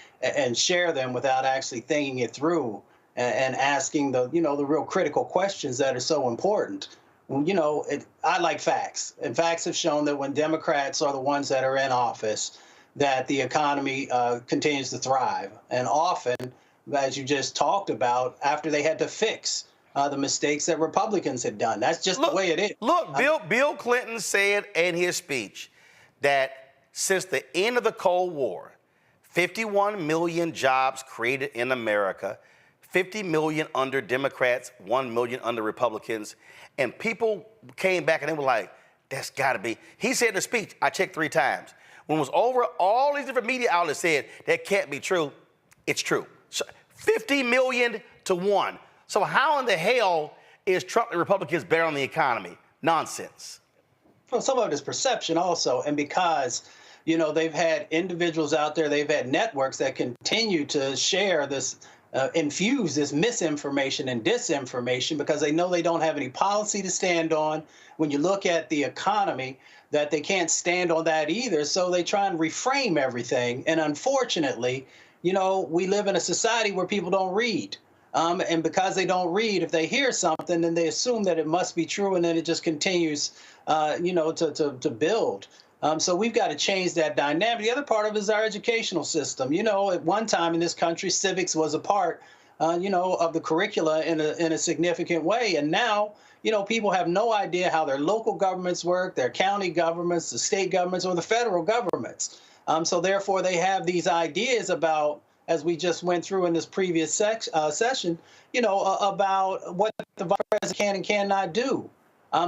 share them without actually thinking it through and asking the, you know, the real critical questions that are so important. You know, I like facts, and facts have shown that when Democrats are the ones that are in office, that the economy continues to thrive. And often, as you just talked about, after they had to fix the mistakes that Republicans had done. That's just the way it is. Look, Bill Clinton said in his speech that since the end of the Cold War, 51 million jobs created in America, 50 million under Democrats, 1 million under Republicans, and people came back and they were like, that's gotta be. He said in the speech, I checked 3 times. When it was over, all these different media outlets said, that can't be true. It's true. So 50 million to 1. So how in the hell is Trump and Republicans better on the economy? Nonsense. Well, some of it is perception also, and because, you know, they've had individuals out there, they've had networks that continue to share this, infuse this misinformation and disinformation because they know they don't have any policy to stand on. When you look at the economy, that they can't stand on that either, so they try and reframe everything. And unfortunately, you know, we live in a society where people don't read. And because they don't read, if they hear something, then they assume that it must be true, and then it just continues, you know, to build. So we've got to change that dynamic. The other part of it is our educational system. You know, at one time in this country, civics was a part, you know, of the curricula in a significant way. And now, you know, people have no idea how their local governments work, their county governments, the state governments, or the federal governments. So therefore, they have these ideas about, as we just went through in this previous session, you know, about what the vice president can and cannot do.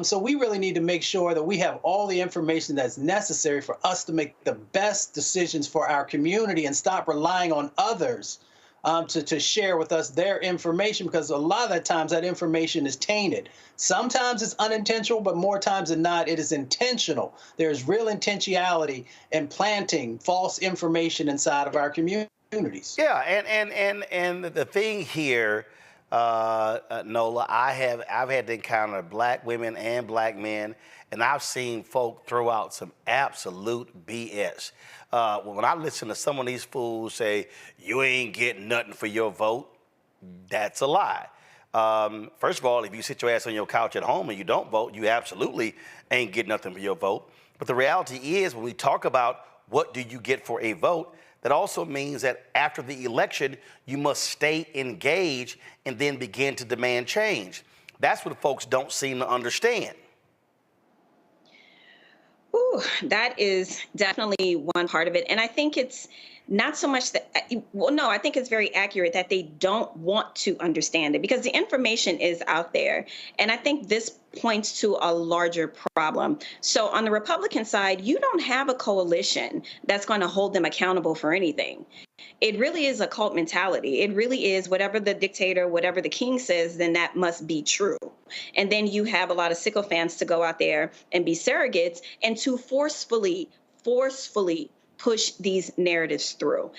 So we really need to make sure that we have all the information that's necessary for us to make the best decisions for our community and stop relying on others to share with us their information, because a lot of the times that information is tainted. Sometimes it's unintentional, but more times than not, it is intentional. There's real intentionality in planting false information inside of our communities. Yeah, and the thing here, Nola, I've had to encounter black women and black men, and I've seen folk throw out some absolute BS. When I listen to some of these fools say, you ain't getting nothing for your vote, That's a lie. First of all, if you sit your ass on your couch at home and you don't vote, you absolutely ain't get nothing for your vote. But the reality is, when we talk about what do you get for a vote, that also means that after the election, you must stay engaged and then begin to demand change. That's what folks don't seem to understand. Ooh, that is definitely one part of it. And I think it's not so much that, well, no, I think it's very accurate that they don't want to understand it because the information is out there. And I think this points to a larger problem. So on the Republican side, you don't have a coalition that's going to hold them accountable for anything. It really is a cult mentality. It really is whatever the dictator, whatever the king says, then that must be true. And then you have a lot of sycophants to go out there and be surrogates and to forcefully push these narratives through.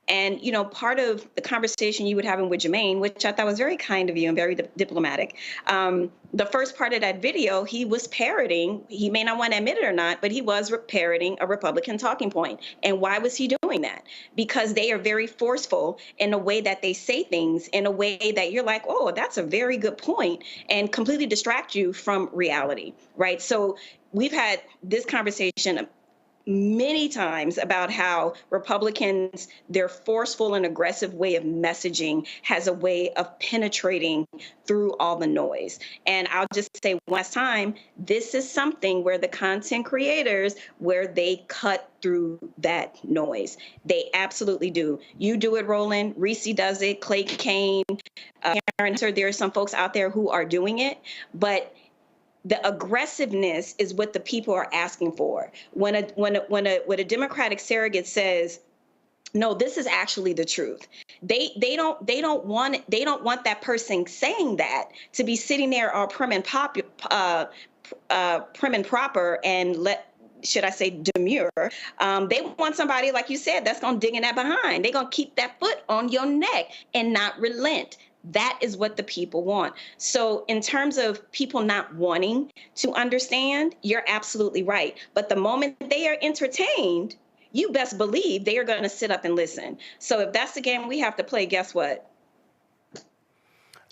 And, you know, part of the conversation you were having with Jermaine, which I thought was very kind of you and very diplomatic, the first part of that video, he was parroting, he may not want to admit it or not, but he was parroting a Republican talking point. And why was he doing that? Because they are very forceful in the way that they say things, in a way that you're like, oh, that's a very good point, and completely distract you from reality, right? So we've had this conversation many times about how Republicans, their forceful and aggressive way of messaging has a way of penetrating through all the noise. And I'll just say one last time, this is something where the content creators, where they cut through that noise. They absolutely do. You do it, Roland. Reese does it. Clay Kane, Karen, there are some folks out there who are doing it, but the aggressiveness is what the people are asking for. When a Democratic surrogate says, no, this is actually the truth, they don't want that person saying that to be sitting there all prim and proper and should I say demure. They want somebody, like you said, that's going to dig in that behind. They're going to keep that foot on your neck and not relent. That is what the people want. So in terms of people not wanting to understand, you're absolutely right. But the moment they are entertained, you best believe they are going to sit up and listen. So if that's the game we have to play, guess what?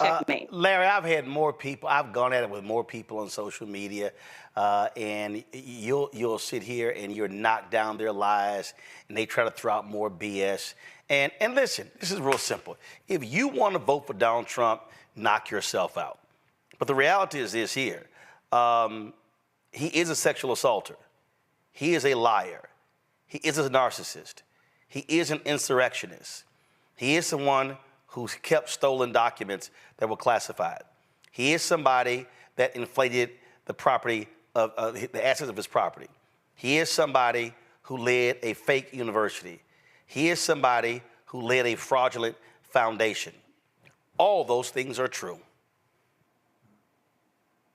Checkmate. Larry, I've had more people, I've gone at it with more people on social media, and you'll sit here and you're knocked down their lies, and they try to throw out more BS. And listen, this is real simple. If you want to vote for Donald Trump, knock yourself out. But the reality is this here. He is a sexual assaulter. He is a liar. He is a narcissist. He is an insurrectionist. He is someone who kept stolen documents that were classified. He is somebody that inflated the property of the assets of his property. He is somebody who led a fake university. He is somebody who led a fraudulent foundation. All those things are true.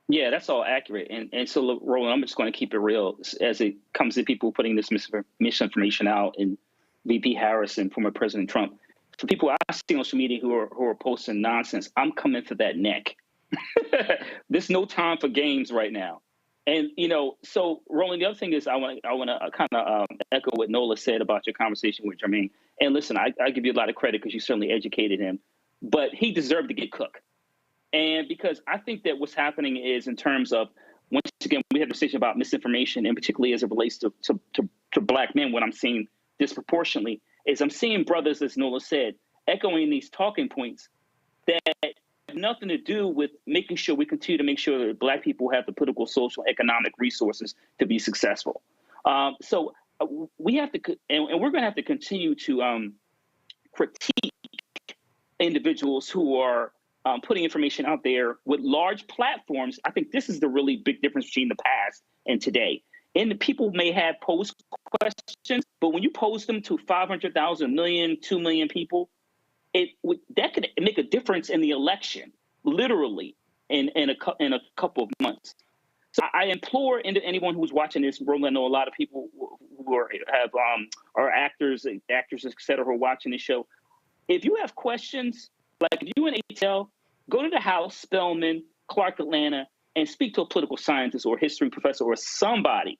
Yeah, that's all accurate. And so, look, Roland, I'm just going to keep it real as it comes to people putting this misinformation out, and VP Harris and former President Trump. For people I see on social media who are posting nonsense, I'm coming for that neck. There's no time for games right now. And, you know, so, Roland, the other thing is I want to kind of echo what Nola said about your conversation with Jermaine. And listen, I give you a lot of credit because you certainly educated him, but he deserved to get cooked. And because I think that what's happening is, in terms of, once again, we have a decision about misinformation, and particularly as it relates to Black men, what I'm seeing disproportionately is I'm seeing brothers, as Nola said, echoing these talking points that have nothing to do with making sure we continue to make sure that Black people have the political, social, economic resources to be successful. So we have to, and we're going to have to continue to critique individuals who are putting information out there with large platforms. I think this is the really big difference between the past and today. And the people may have posed questions, but when you pose them to 500,000, million, 2 million people, that could make a difference in the election, literally, in a couple of months. So I implore anyone who's watching this, Roland, I know a lot of people who are actors, et cetera, who are watching this show. If you have questions, like if you in ATL, go to the House, Spelman, Clark, Atlanta, and speak to a political scientist or a history professor or somebody.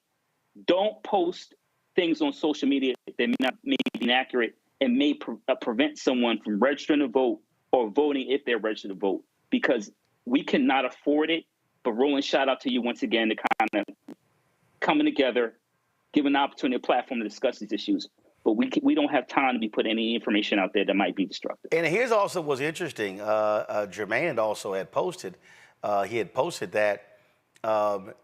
Don't post things on social media that may be inaccurate and may prevent someone from registering to vote or voting if they're registered to vote, because we cannot afford it. But Roland, shout out to you once again to kind of coming together, giving an opportunity, a platform to discuss these issues. But we don't have time to be putting any information out there that might be destructive. And here's also what's interesting. Jermaine also had posted, that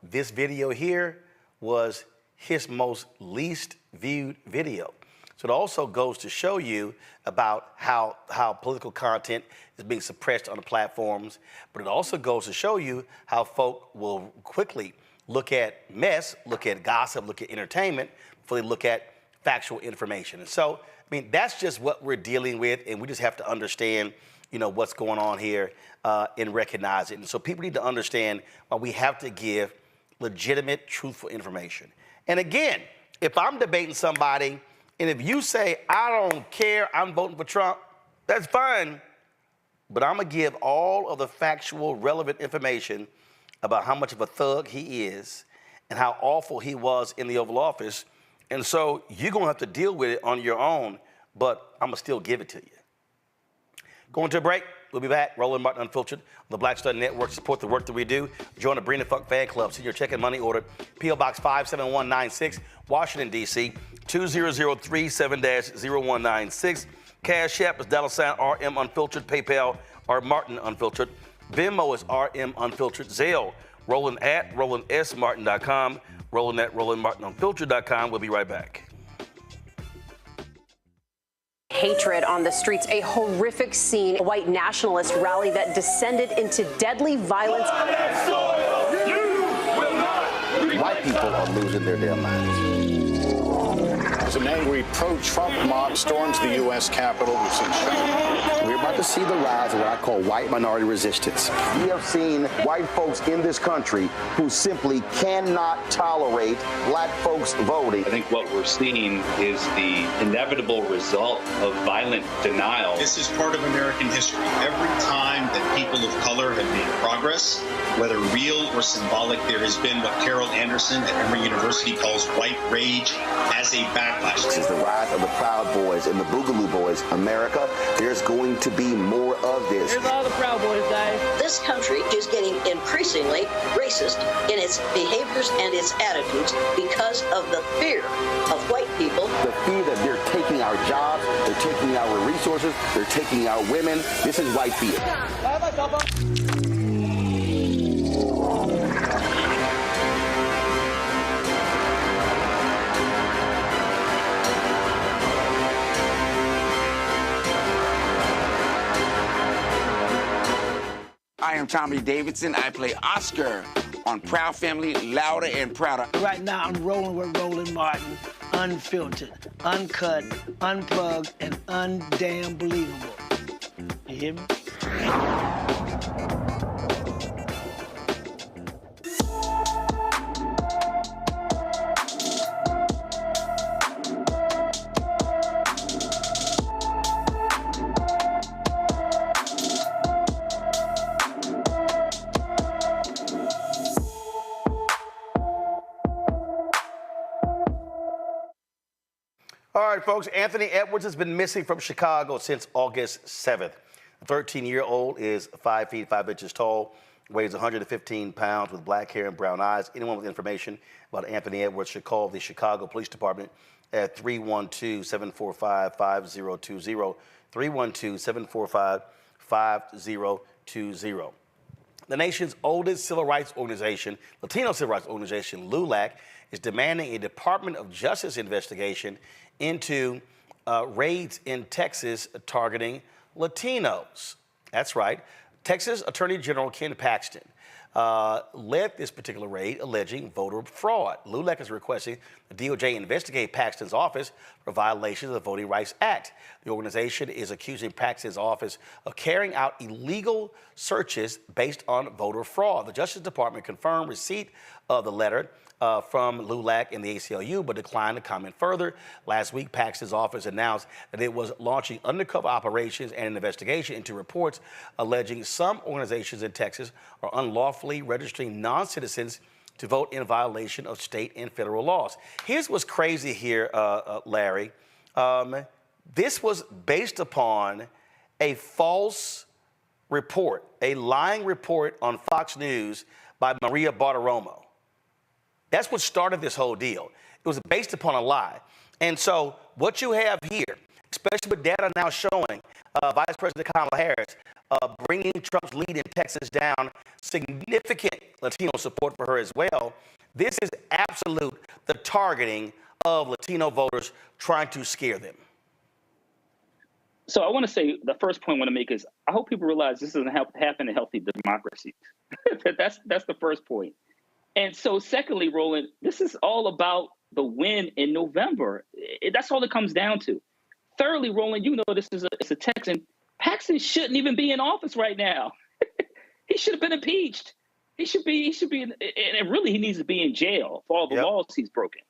this video here was his most least viewed video. So it also goes to show you about how political content is being suppressed on the platforms, but it also goes to show you how folk will quickly look at mess, look at gossip, look at entertainment, before they look at factual information. And so, I mean, that's just what we're dealing with, and we just have to understand, what's going on here and recognize it. And so people need to understand why we have to give legitimate, truthful information. And again, if I'm debating somebody, and if you say, I don't care, I'm voting for Trump, that's fine. But I'm going to give all of the factual, relevant information about how much of a thug he is and how awful he was in the Oval Office. And so you're going to have to deal with it on your own, but I'm going to still give it to you. Going to a break. We'll be back. Roland Martin Unfiltered on the Black Star Network. Support the work that we do. Join the Brina Funk Fan Club. Send your check and money order. P.O. Box 57196, Washington, D.C. 20037-0196. Cash App is $RM Unfiltered. PayPal, R Martin Unfiltered. Venmo is RM Unfiltered. Zelle, Roland at RolandSMartin.com. Roland at RolandMartinUnfiltered.com. We'll be right back. Hatred on the streets, a horrific scene, a white nationalist rally that descended into deadly violence. White people are losing their damn minds. As an angry pro-Trump mob storms the U.S. Capitol, we're about to see the rise of what I call white minority resistance. We have seen white folks in this country who simply cannot tolerate black folks voting. I think what we're seeing is the inevitable result of violent denial. This is part of American history. Every time that people of color have made progress, whether real or symbolic, there has been what Carol Anderson at Emory University calls white rage as a backlash. This is the rise of the Proud Boys and the Boogaloo Boys. America, there's going to be more of this. Here's all the Proud Boys, guys. This country is getting increasingly racist in its behaviors and its attitudes because of the fear of white people. The fear that they're taking our jobs, they're taking our resources, they're taking our women. This is white fear. I am Tommy Davidson. I play Oscar on Proud Family, Louder and Prouder. Right now, I'm rolling with Roland Martin, unfiltered, uncut, unplugged, and undamn believable. You hear me? All right, folks, Anthony Edwards has been missing from Chicago since August 7th. The 13-year-old is 5 feet 5 inches tall, weighs 115 pounds, with black hair and brown eyes. Anyone with information about Anthony Edwards should call the Chicago Police Department at 312-745-5020, 312-745-5020. The nation's oldest civil rights organization, Latino civil rights organization, LULAC, is demanding a Department of Justice investigation into raids in Texas targeting Latinos. That's right. Texas Attorney General Ken Paxton led this particular raid alleging voter fraud. LULAC is requesting the DOJ investigate Paxton's office for violations of the Voting Rights Act. The organization is accusing Paxton's office of carrying out illegal searches based on voter fraud. The Justice Department confirmed receipt of the letter from LULAC and the ACLU, but declined to comment further. Last week, Paxton's office announced that it was launching undercover operations and an investigation into reports alleging some organizations in Texas are unlawfully registering non-citizens to vote in violation of state and federal laws. Here's what's crazy here, Larry. This was based upon a false report, a lying report on Fox News by Maria Bartiromo. That's what started this whole deal. It was based upon a lie. And so what you have here, especially with data now showing Vice President Kamala Harris bringing Trump's lead in Texas down, significant Latino support for her as well. This is absolute the targeting of Latino voters, trying to scare them. So I want to say the first point I want to make is I hope people realize this doesn't happen in healthy democracies. That's the first point. And so secondly, Roland, this is all about the win in November. That's all it comes down to. Thirdly, Roland, you know this is a Texan. Paxton shouldn't even be in office right now. He should have been impeached. He should be, and really he needs to be in jail for all the laws he's broken.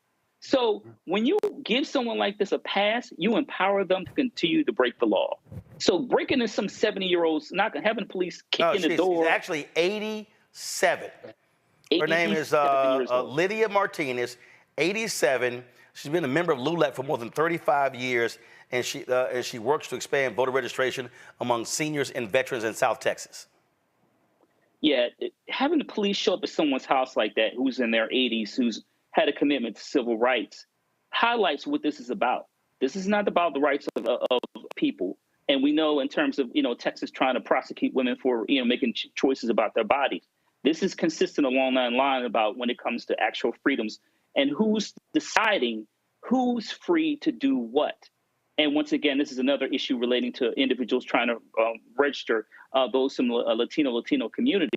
So when you give someone like this a pass, you empower them to continue to break the law. So breaking in some 70-year-olds, not having the police kick in the door. She's actually 87. Her name is Lydia Martinez, 87. She's been a member of LULAC for more than 35 years, and she works to expand voter registration among seniors and veterans in South Texas. Yeah, having the police show up at someone's house like that, who's in their 80s, who's had a commitment to civil rights, highlights what this is about. This is not about the rights of people. And we know in terms of, Texas trying to prosecute women for, making choices about their bodies. This is consistent along that line about when it comes to actual freedoms and who's deciding who's free to do what. And once again, this is another issue relating to individuals trying to register those from the Latino community.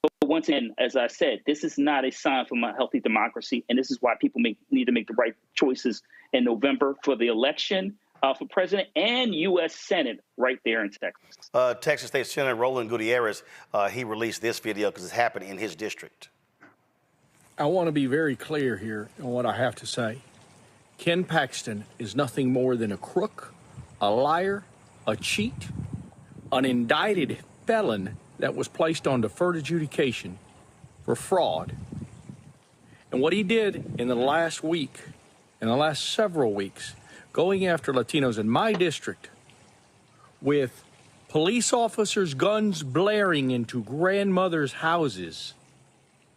But once again, as I said, this is not a sign from a healthy democracy. And this is why people need to make the right choices in November for the election for president and U.S. Senate right there in Texas. Texas State Senator Roland Gutierrez, he released this video because it's happening in his district. I want to be very clear here on what I have to say. Ken Paxton is nothing more than a crook, a liar, a cheat, an indicted felon that was placed on deferred adjudication for fraud. And what he did in the last week, in the last several weeks, going after Latinos in my district with police officers' guns blaring into grandmothers' houses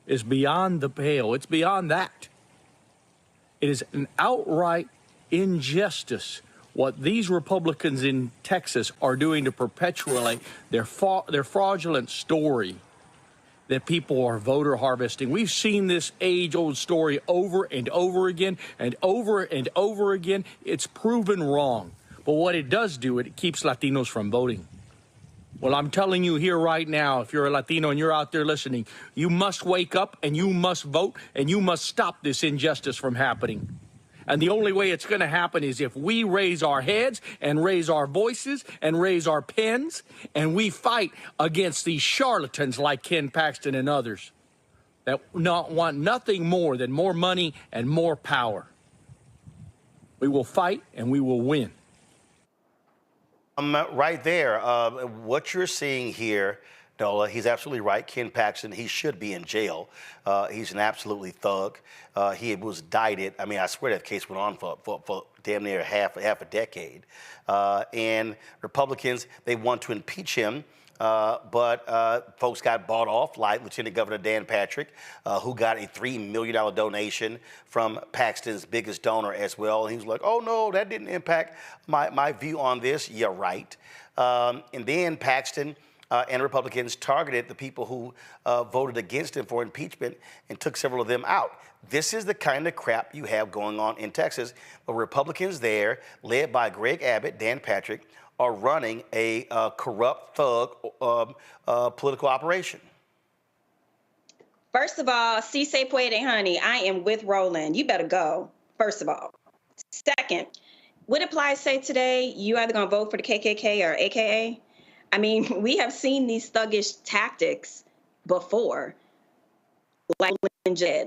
is beyond the pale. It's beyond that. It is an outright injustice what these Republicans in Texas are doing to perpetuate their fraudulent story that people are voter harvesting. We've seen this age-old story over and over again and over and over again. It's proven wrong. But what it does do, it keeps Latinos from voting. Well, I'm telling you here right now, if you're a Latino and you're out there listening, you must wake up and you must vote and you must stop this injustice from happening. And the only way it's going to happen is if we raise our heads and raise our voices and raise our pens and we fight against these charlatans like Ken Paxton and others that want nothing more than more money and more power. We will fight and we will win. Right there, what you're seeing here, Nola, he's absolutely right. Ken Paxton, he should be in jail. He's an absolutely thug. He was indicted. I mean, I swear that case went on for damn near half a decade. And Republicans, they want to impeach him. But folks got bought off, like Lieutenant Governor Dan Patrick, who got a $3 million donation from Paxton's biggest donor as well. And he was like, oh, no, that didn't impact my view on this. You're right. And then Paxton and Republicans targeted the people who voted against him for impeachment and took several of them out. This is the kind of crap you have going on in Texas. The Republicans there, led by Greg Abbott, Dan Patrick, are running a corrupt thug political operation. First of all, si se puede, honey, I am with Roland. You better go, first of all. Second, what did Ply say today? You either going to vote for the KKK or AKA? I mean, we have seen these thuggish tactics before. Like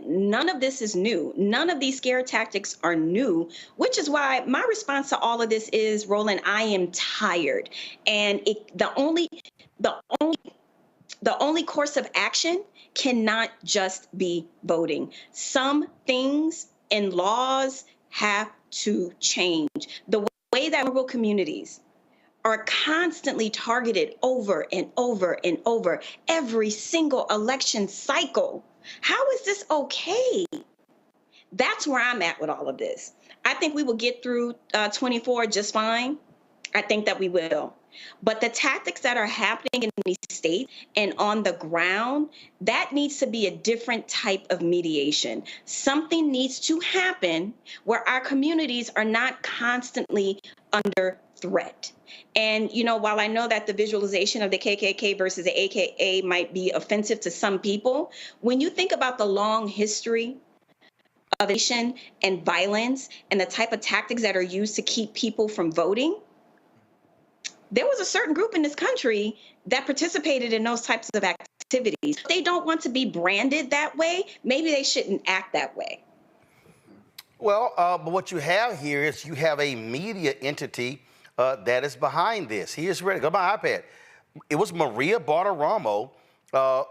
none of this is new. None of these scare tactics are new, which is why my response to all of this is, Roland, I am tired. And the only course of action cannot just be voting. Some things and laws have to change. The way that rural communities are constantly targeted over and over and over every single election cycle. How is this okay? That's where I'm at with all of this. I think we will get through 24 just fine. I think that we will. But the tactics that are happening in these states and on the ground, that needs to be a different type of mediation. Something needs to happen where our communities are not constantly under threat. And, you know, while I know that the visualization of the KKK versus the AKA might be offensive to some people, when you think about the long history of nation and violence and the type of tactics that are used to keep people from voting, there was a certain group in this country that participated in those types of activities. If they don't want to be branded that way, maybe they shouldn't act that way. Well, but what you have here is you have a media entity that is behind this. Here's ready. Go to my iPad. It was Maria Bartiromo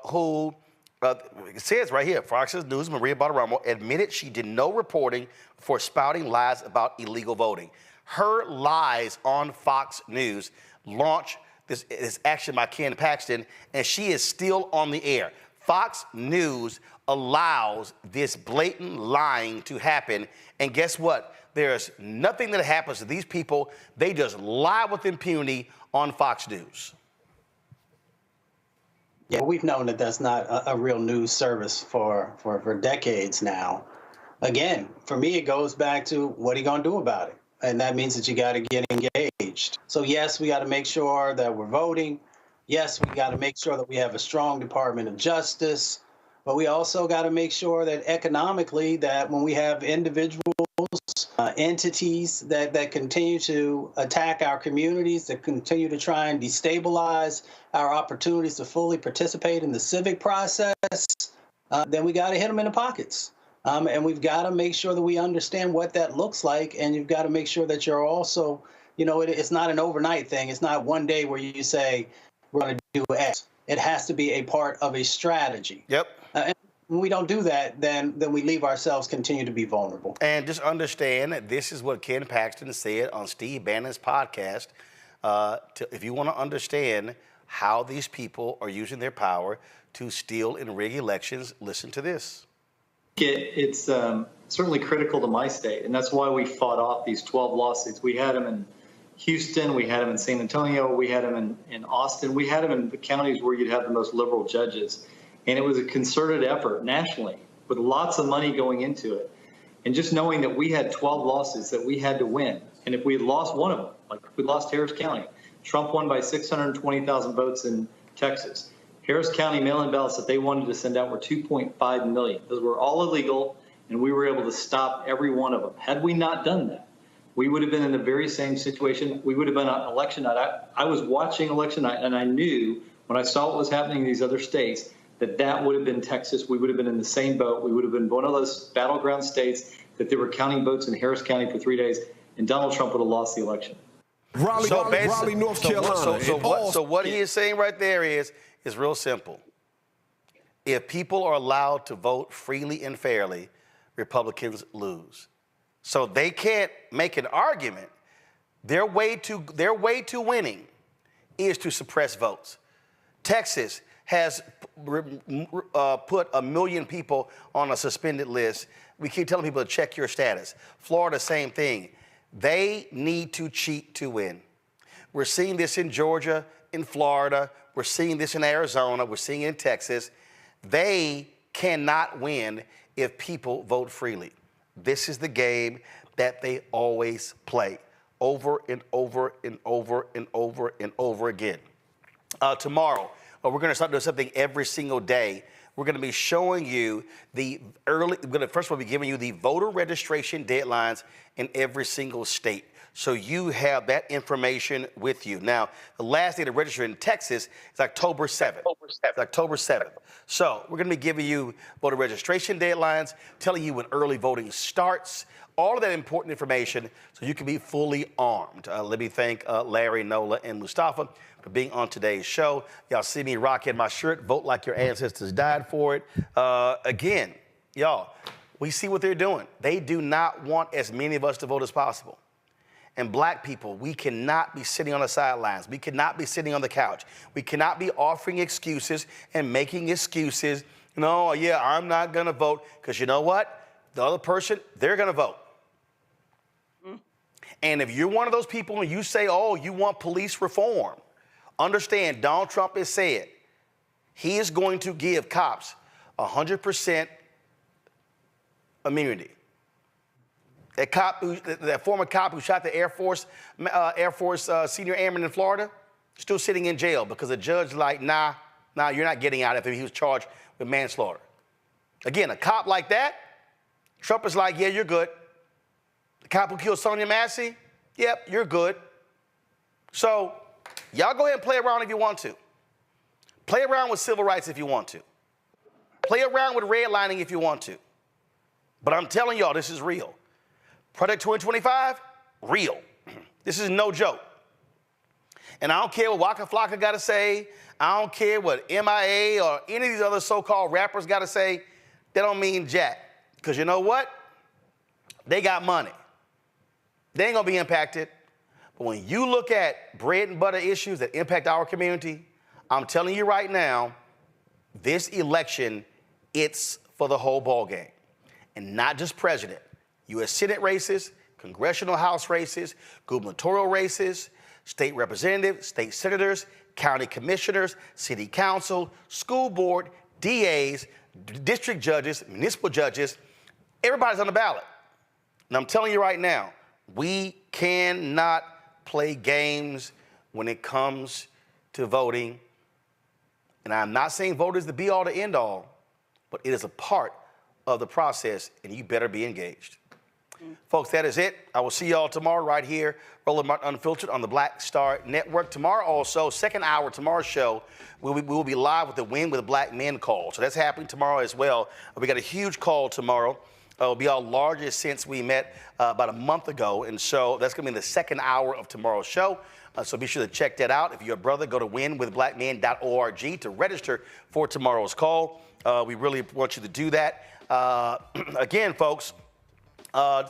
who, it says right here, Fox News, Maria Bartiromo admitted she did no reporting for spouting lies about illegal voting. Her lies on Fox News launched this action by Ken Paxton, and she is still on the air. Fox News allows this blatant lying to happen, and guess what? There's nothing that happens to these people. They just lie with impunity on Fox News. Yeah, we've known that that's not a real news service for decades now. Again, for me, it goes back to what are you going to do about it? And that means that you got to get engaged. So, yes, we got to make sure that we're voting. Yes, we got to make sure that we have a strong Department of Justice. But we also got to make sure that economically, that when we have individuals, entities that continue to attack our communities, that continue to try and destabilize our opportunities to fully participate in the civic process, then we got to hit them in the pockets. And we've got to make sure that we understand what that looks like. And you've got to make sure that you're also, you know, it's not an overnight thing. It's not one day where you say, we're going to do X. It has to be a part of a strategy. Yep. And when we don't do that, then we leave ourselves continue to be vulnerable. And just understand that this is what Ken Paxton said on Steve Bannon's podcast. If you want to understand how these people are using their power to steal and rig elections, listen to this. It's certainly critical to my state, and that's why we fought off these 12 lawsuits. We had them in Houston, we had them in San Antonio, we had them in Austin, we had them in the counties where you'd have the most liberal judges. And it was a concerted effort nationally with lots of money going into it. And just knowing that we had 12 lawsuits that we had to win, and if we had lost one of them, like we lost Harris County, Trump won by 620,000 votes in Texas. Harris County mail-in ballots that they wanted to send out were 2.5 million. Those were all illegal, and we were able to stop every one of them. Had we not done that, we would have been in the very same situation. We would have been on election night. I was watching election night, and I knew when I saw what was happening in these other states that would have been Texas. We would have been in the same boat. We would have been one of those battleground states that they were counting votes in Harris County for 3 days, and Donald Trump would have lost the election. Raleigh, North Carolina. So what he is saying right there is real simple. If people are allowed to vote freely and fairly, Republicans lose. So they can't make an argument. Their way to winning is to suppress votes. Texas has put 1 million people on a suspended list. We keep telling people to check your status. Florida, same thing. They need to cheat to win. We're seeing this in Georgia, in Florida. We're seeing this in Arizona. We're seeing it in Texas. They cannot win if people vote freely. This is the game that they always play over and over and over and over and over again. Tomorrow, we're going to start doing something every single day. We're going to be showing you first of all, be giving you the voter registration deadlines in every single state. So you have that information with you. Now, the last day to register in Texas is October 7th. October 7th. So we're going to be giving you voter registration deadlines, telling you when early voting starts, all of that important information so you can be fully armed. Let me thank Larry, Nola, and Mustafa for being on today's show. Y'all see me rocking my shirt, Vote Like Your Ancestors Died For It. Again, y'all, we see what they're doing. They do not want as many of us to vote as possible. And black people, we cannot be sitting on the sidelines. We cannot be sitting on the couch. We cannot be offering excuses and making excuses. No, yeah, I'm not going to vote. Because you know what? The other person, they're going to vote. And if you're one of those people and you say, oh, you want police reform, understand Donald Trump has said he is going to give cops 100% immunity. That former cop who shot the Air Force senior airman in Florida, still sitting in jail because the judge like, nah, you're not getting out after he was charged with manslaughter. Again, a cop like that, Trump is like, yeah, you're good. The cop who killed Sonia Massey, yep, you're good. So y'all go ahead and play around if you want to. Play around with civil rights if you want to. Play around with redlining if you want to. But I'm telling y'all, this is real. Project 2025, real. This is no joke. And I don't care what Waka Flocka got to say. I don't care what MIA or any of these other so-called rappers got to say. They don't mean jack. Because you know what? They got money. They ain't going to be impacted. But when you look at bread and butter issues that impact our community, I'm telling you right now, this election, it's for the whole ballgame. And not just president. U.S. Senate races, congressional House races, gubernatorial races, state representatives, state senators, county commissioners, city council, school board, DAs, district judges, municipal judges. Everybody's on the ballot. And I'm telling you right now, we cannot play games when it comes to voting. And I'm not saying vote is the be-all to end-all, but it is a part of the process, and you better be engaged. Folks, that is it. I will see y'all tomorrow right here, Roland Martin Unfiltered on the Black Star Network. Tomorrow also, second hour, tomorrow's show, we will be live with the Win with Black Men call. So that's happening tomorrow as well. We got a huge call tomorrow. It'll be our largest since we met about a month ago. And so that's going to be in the second hour of tomorrow's show. So be sure to check that out. If you're a brother, go to winwithblackmen.org to register for tomorrow's call. We really want you to do that. Again, folks,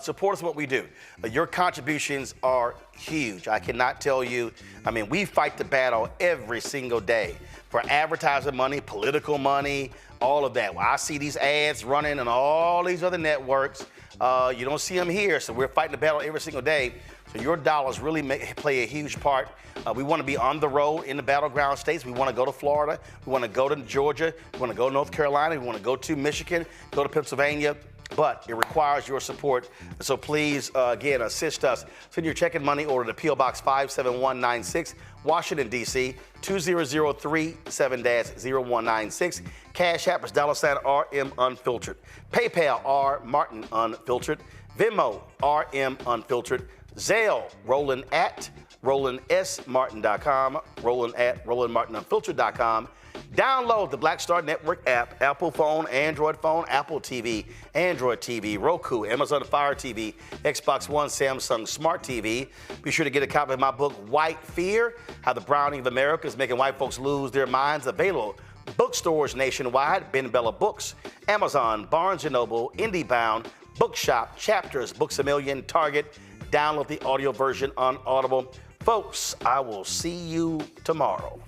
support us in what we do. Your contributions are huge. I cannot tell you. I mean, we fight the battle every single day for advertising money, political money, all of that. Well, I see these ads running on all these other networks. You don't see them here, so we're fighting the battle every single day. So your dollars really play a huge part. We want to be on the road in the battleground states. We want to go to Florida. We want to go to Georgia. We want to go to North Carolina. We want to go to Michigan, go to Pennsylvania. But it requires your support. So please, again, assist us. Send your check and money order to P.O. Box 57196, Washington, D.C., 20037-0196. Cash App is $RM Unfiltered. PayPal, R Martin Unfiltered. Venmo, RM Unfiltered. Zelle, Roland at RolandSMartin.com. Roland at RolandMartinUnfiltered.com. Download the Black Star Network app, Apple phone, Android phone, Apple TV, Android TV, Roku, Amazon Fire TV, Xbox One, Samsung Smart TV. Be sure to get a copy of my book, White Fear, How the Browning of America is Making White Folks Lose Their Minds. Available bookstores nationwide, Ben Bella Books, Amazon, Barnes & Noble, IndieBound, Bookshop, Chapters, Books A Million, Target. Download the audio version on Audible. Folks, I will see you tomorrow.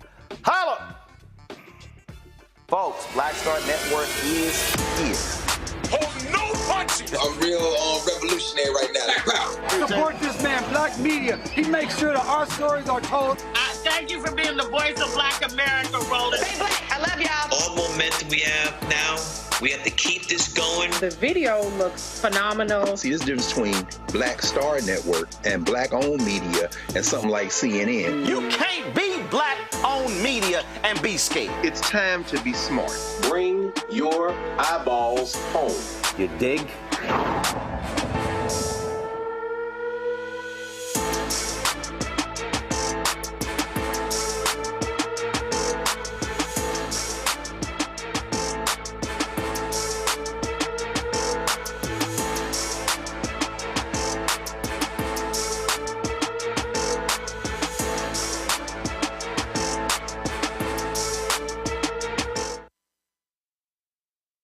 Holla! Folks, Black Star Network is here. Hold no punches! I'm real revolutionary right now. Support this man, Black Media. He makes sure that our stories are told. Thank you for being the voice of Black America, Roland. Stay black. I love y'all. All momentum we have now, we have to keep this going. The video looks phenomenal. See, this difference between Black Star Network and Black-owned media and something like CNN. You can't be Black-owned media and be scared. It's time to be smart. Bring your eyeballs home. You dig?